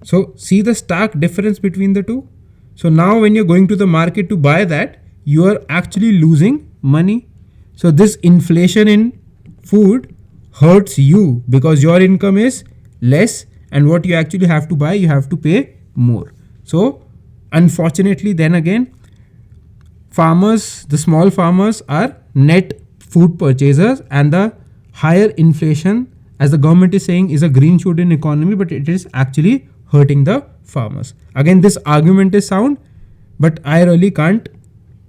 So see the stark difference between the two. So now when you're going to the market to buy that, you are actually losing money. So this inflation in food hurts you because your income is less, and what you actually have to buy, you have to pay more. So unfortunately, then again, farmers, the small farmers are net food purchasers, and the higher inflation, as the government is saying, is a green shoot in economy, but it is actually hurting the farmers. Again, this argument is sound, but I really can't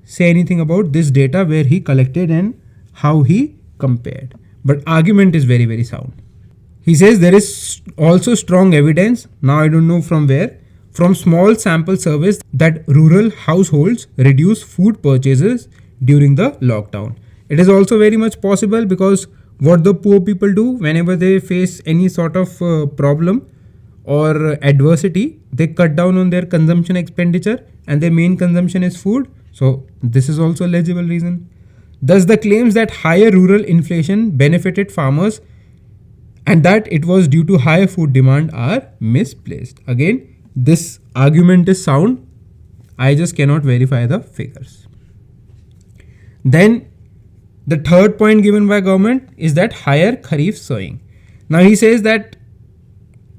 say anything about this data where he collected and how he compared. But argument is very, very sound. He says there is also strong evidence, now I don't know from where, from small sample surveys that rural households reduce food purchases during the lockdown. It is also very much possible because what the poor people do whenever they face any sort of problem or adversity, they cut down on their consumption expenditure, and their main consumption is food. So this is also a legible reason. Thus the claims that higher rural inflation benefited farmers and that it was due to higher food demand are misplaced. Again, this argument is sound. I just cannot verify the figures. Then the third point given by government is that higher kharif sowing. Now he says that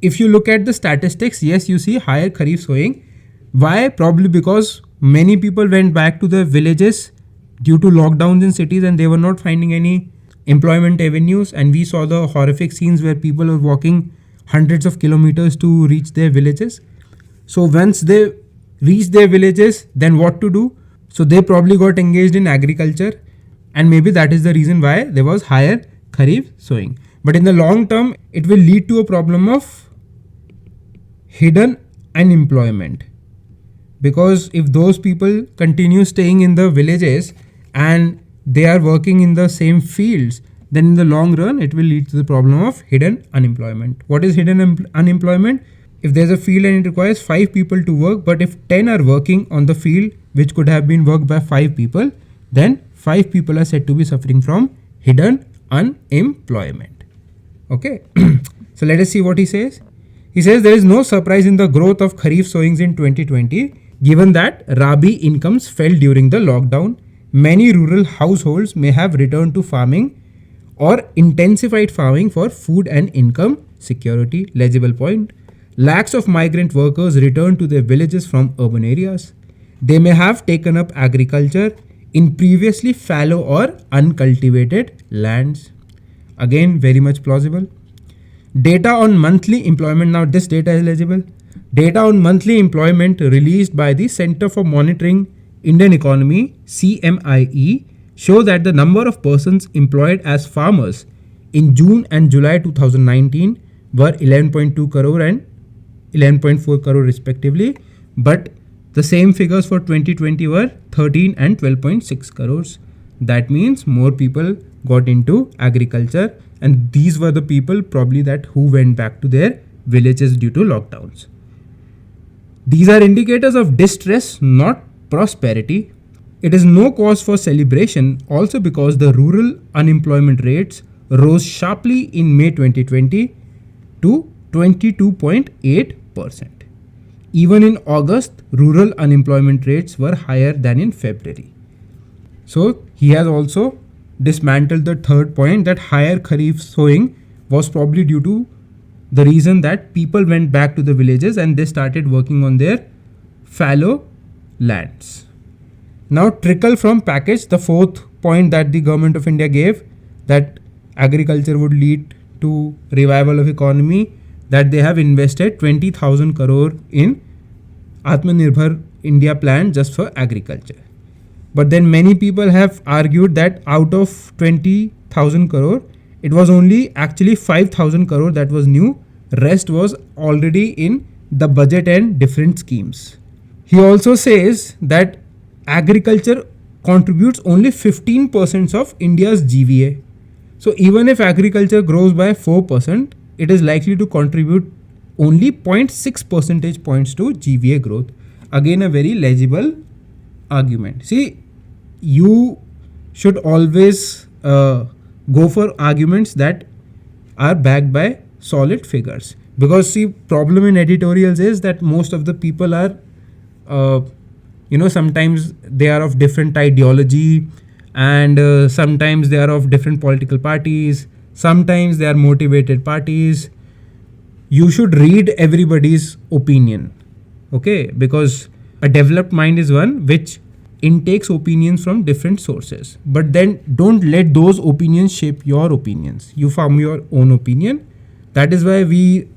if you look at the statistics, yes, you see higher kharif sowing. Why? Probably because many people went back to their villages due to lockdowns in cities, and they were not finding any employment avenues. And we saw the horrific scenes where people were walking hundreds of kilometers to reach their villages. So once they reached their villages, then what to do? So they probably got engaged in agriculture, and maybe that is the reason why there was higher kharif sowing. But in the long term, it will lead to a problem of hidden unemployment, because if those people continue staying in the villages and they are working in the same fields, then in the long run it will lead to the problem of hidden unemployment. What is hidden unemployment? If there's a field and it requires 5 people to work, but if 10 are working on the field which could have been worked by 5 people, then 5 people are said to be suffering from hidden unemployment. Okay. So let us see what he says. He says there is no surprise in the growth of kharif sowings in 2020, given that Rabi incomes fell during the lockdown. Many rural households may have returned to farming or intensified farming for food and income security. Legible point. Lakhs of migrant workers returned to their villages from urban areas. They may have taken up agriculture in previously fallow or uncultivated lands. Again, very much plausible. Data on monthly employment. Now this data is legible. Data on monthly employment released by the Center for Monitoring Indian Economy, CMIE, show that the number of persons employed as farmers in June and July 2019 were 11.2 crore and 11.4 crore respectively, but the same figures for 2020 were 13 and 12.6 crores. That means more people got into agriculture, and these were the people probably that who went back to their villages due to lockdowns. These are indicators of distress, not prosperity. It is no cause for celebration also because the rural unemployment rates rose sharply in May 2020 to 22.8%. Even in August, rural unemployment rates were higher than in February. So he has also dismantled the third point that higher kharif sowing was probably due to the reason that people went back to the villages and they started working on their fallow lands. Now, trickle from package, the fourth point that the government of India gave, that agriculture would lead to revival of economy, that they have invested 20,000 crore in Atmanirbhar India plan just for agriculture. But then many people have argued that out of 20,000 crore, it was only actually 5,000 crore that was new. Rest was already in the budget and different schemes. He also says that agriculture contributes only 15% of India's GVA. So even if agriculture grows by 4%, it is likely to contribute only 0.6 percentage points to GVA growth. Again, a very legible argument. See, you should always go for arguments that are backed by solid figures, because see, problem in editorials is that most of the people are sometimes they are of different ideology, and sometimes they are of different political parties, sometimes they are motivated parties. You should read everybody's opinion, okay? Because a developed mind is one which intakes opinions from different sources, but then don't let those opinions shape your opinions. You form your own opinion. That is why we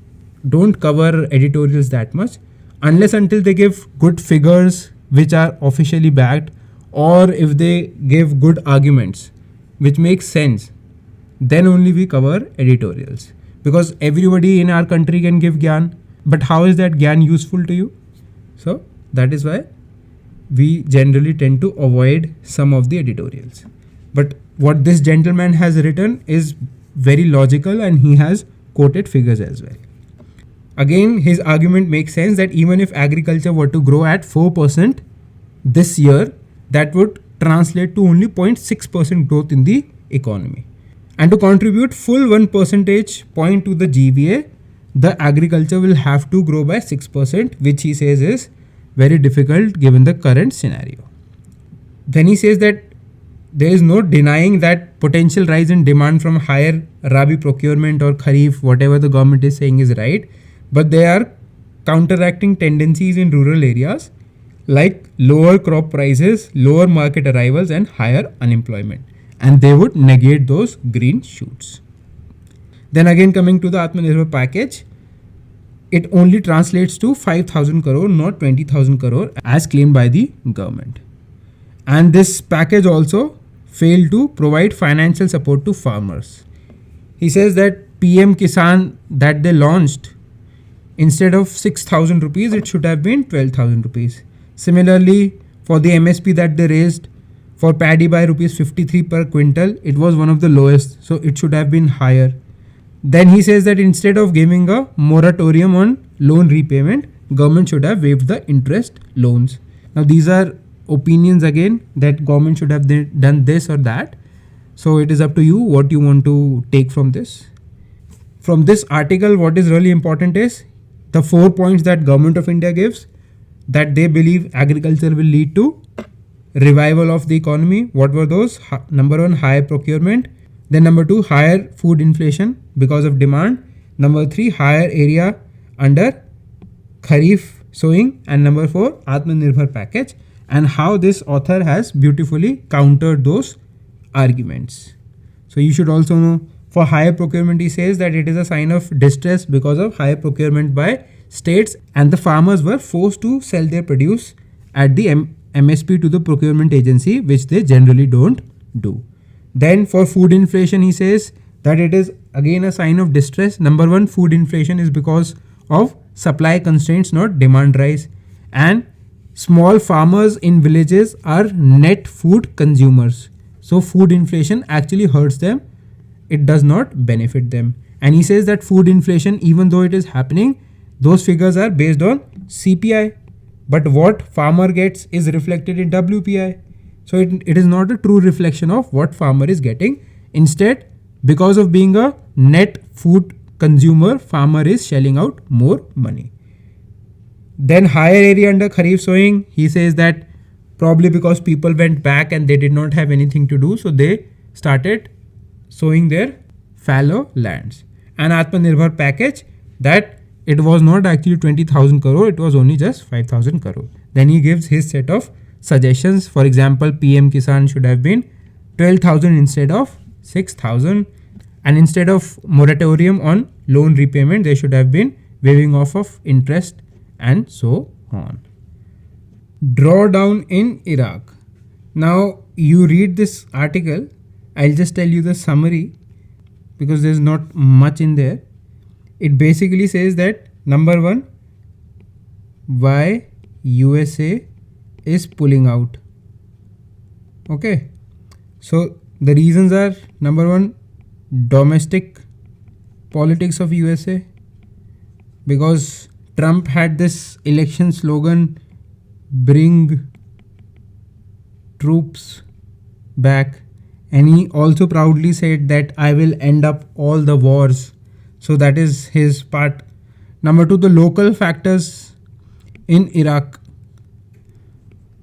don't cover editorials that much unless until they give good figures which are officially backed, or if they give good arguments which make sense, then only we cover editorials. Because everybody in our country can give gyan, but how is that gyan useful to you? So that is why we generally tend to avoid some of the editorials. But what this gentleman has written is very logical, and he has quoted figures as well. Again, his argument makes sense that even if agriculture were to grow at 4% this year, that would translate to only 0.6% growth in the economy. And to contribute full 1 percentage point to the GVA, the agriculture will have to grow by 6%, which he says is very difficult given the current scenario. Then he says that there is no denying that potential rise in demand from higher Rabi procurement or Kharif, whatever the government is saying is right, but there are counteracting tendencies in rural areas like lower crop prices, lower market arrivals, and higher unemployment, and they would negate those green shoots. Then again, coming to the Atmanirbhar package, it only translates to 5,000 crore, not 20,000 crore as claimed by the government. And this package also failed to provide financial support to farmers. He says that PM Kisan that they launched, instead of 6,000 rupees, it should have been 12,000 rupees. Similarly, for the MSP that they raised for paddy by rupees 53 per quintal, it was one of the lowest, so it should have been higher. Then he says that instead of giving a moratorium on loan repayment, government should have waived the interest loans. Now these are opinions again, that government should have done this or that. So it is up to you what you want to take from this. From this article, what is really important is the 4 points that government of India gives, that they believe agriculture will lead to revival of the economy. What were those? Number 1, higher procurement. Then number 2, higher food inflation because of demand. Number 3, higher area under Kharif sowing. And number 4, Atmanirbhar package. And how this author has beautifully countered those arguments. So you should also know, for higher procurement, he says that it is a sign of distress because of higher procurement by states, and the farmers were forced to sell their produce at the MSP to the procurement agency, which they generally don't do. Then for food inflation, he says that it is again a sign of distress. Number 1, food inflation is because of supply constraints, not demand rise. And small farmers in villages are net food consumers. So food inflation actually hurts them. It does not benefit them. And he says that food inflation, even though it is happening, those figures are based on CPI. But what farmer gets is reflected in WPI. So it is not a true reflection of what farmer is getting. Instead, because of being a net food consumer, farmer is shelling out more money. Then higher area under Kharif sowing, he says that probably because people went back and they did not have anything to do, so they started sowing their fallow lands. an Atmanirbhar package that it was not actually 20,000 crore, it was only just 5,000 crore. Then he gives his set of suggestions. For example, PM Kisan should have been 12,000 instead of 6,000, and instead of moratorium on loan repayment, there should have been waiving off of interest and so on. Drawdown in Iraq. Now you read this article, I'll just tell you the summary because there's not much in there. It basically says that number one, why USA is pulling out. Okay, so the reasons are number one, domestic politics of USA, because Trump had this election slogan, bring troops back, and he also proudly said that I will end up all the wars. So that is his part. Number two, the local factors in Iraq.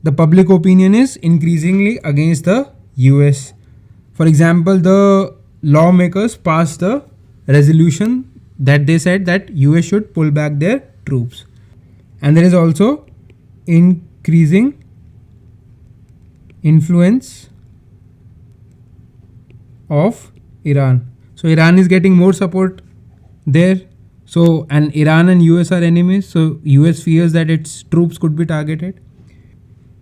The public opinion is increasingly against the US. For example, the lawmakers passed the resolution that they said that US should pull back their troops. And there is also increasing influence of Iran. So Iran is getting more support there. So, and Iran and US are enemies. So US fears that its troops could be targeted.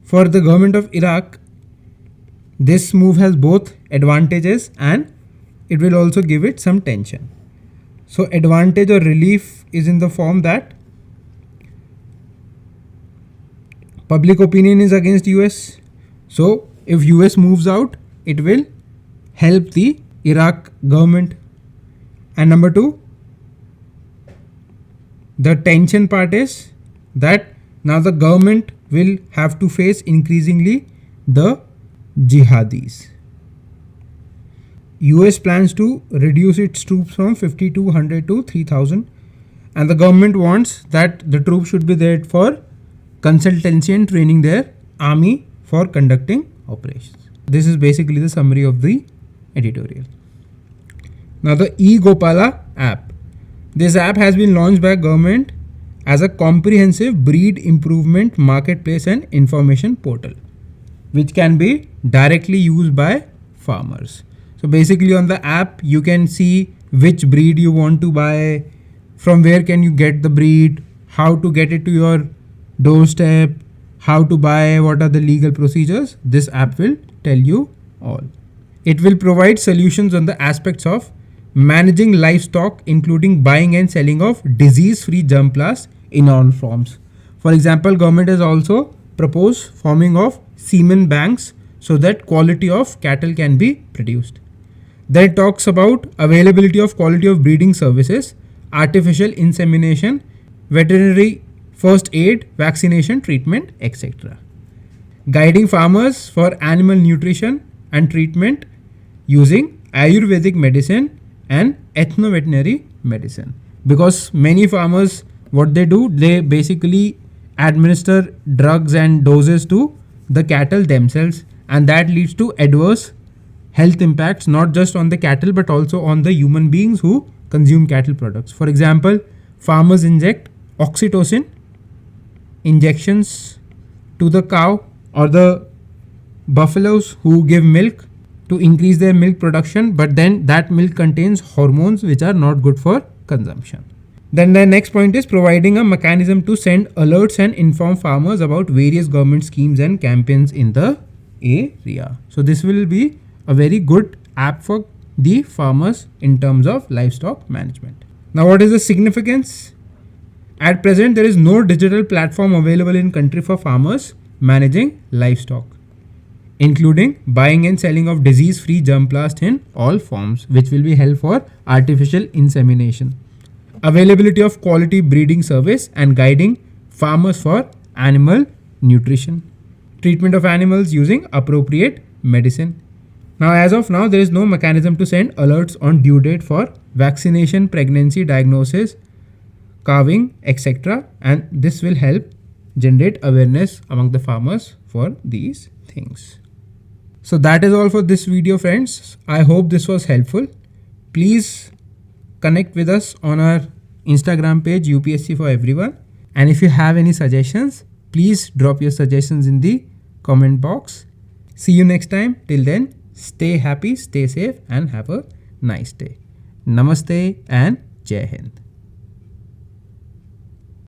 For the government of Iraq, this move has both advantages and it will also give it some tension. So advantage or relief is in the form that public opinion is against US. So if US moves out, it will help the Iraq government. And number two, the tension part is that now the government will have to face increasingly the jihadis. US plans to reduce its troops from 5,200 to 3,000, and the government wants that the troops should be there for consultancy and training their army for conducting operations. This is basically the summary of the editorial. Now the eGopala app. This app has been launched by government as a comprehensive breed improvement marketplace and information portal, which can be directly used by farmers. So basically on the app, you can see which breed you want to buy, from where can you get the breed, how to get it to your doorstep, how to buy, what are the legal procedures. This app will tell you all. It will provide solutions on the aspects of managing livestock, including buying and selling of disease-free germplasm in all forms. For example, government has also proposed forming of semen banks so that quality of cattle can be produced. Then it talks about availability of quality of breeding services, artificial insemination, veterinary first aid, vaccination, treatment, etc. Guiding farmers for animal nutrition and treatment using Ayurvedic medicine and ethno-veterinary medicine. Because many farmers, what they do, they basically administer drugs and doses to the cattle themselves, and that leads to adverse health impacts not just on the cattle but also on the human beings who consume cattle products. For example, farmers inject oxytocin injections to the cow or the buffaloes who give milk to increase their milk production, but then that milk contains hormones which are not good for consumption. Then the next point is providing a mechanism to send alerts and inform farmers about various government schemes and campaigns in the area. So this will be a very good app for the farmers in terms of livestock management. Now what is the significance? At present, there is no digital platform available in country for farmers managing livestock, including buying and selling of disease-free germplasm in all forms, which will be held for artificial insemination. Availability of quality breeding service and guiding farmers for animal nutrition. Treatment of animals using appropriate medicine. Now, as of now, there is no mechanism to send alerts on due date for vaccination, pregnancy, diagnosis, calving, etc. And this will help generate awareness among the farmers for these things. So that is all for this video, friends. I hope this was helpful. Please connect with us on our Instagram page UPSC for everyone. And if you have any suggestions, please drop your suggestions in the comment box. See you next time. Till then, stay happy, stay safe, and have a nice day. Namaste and Jai Hind.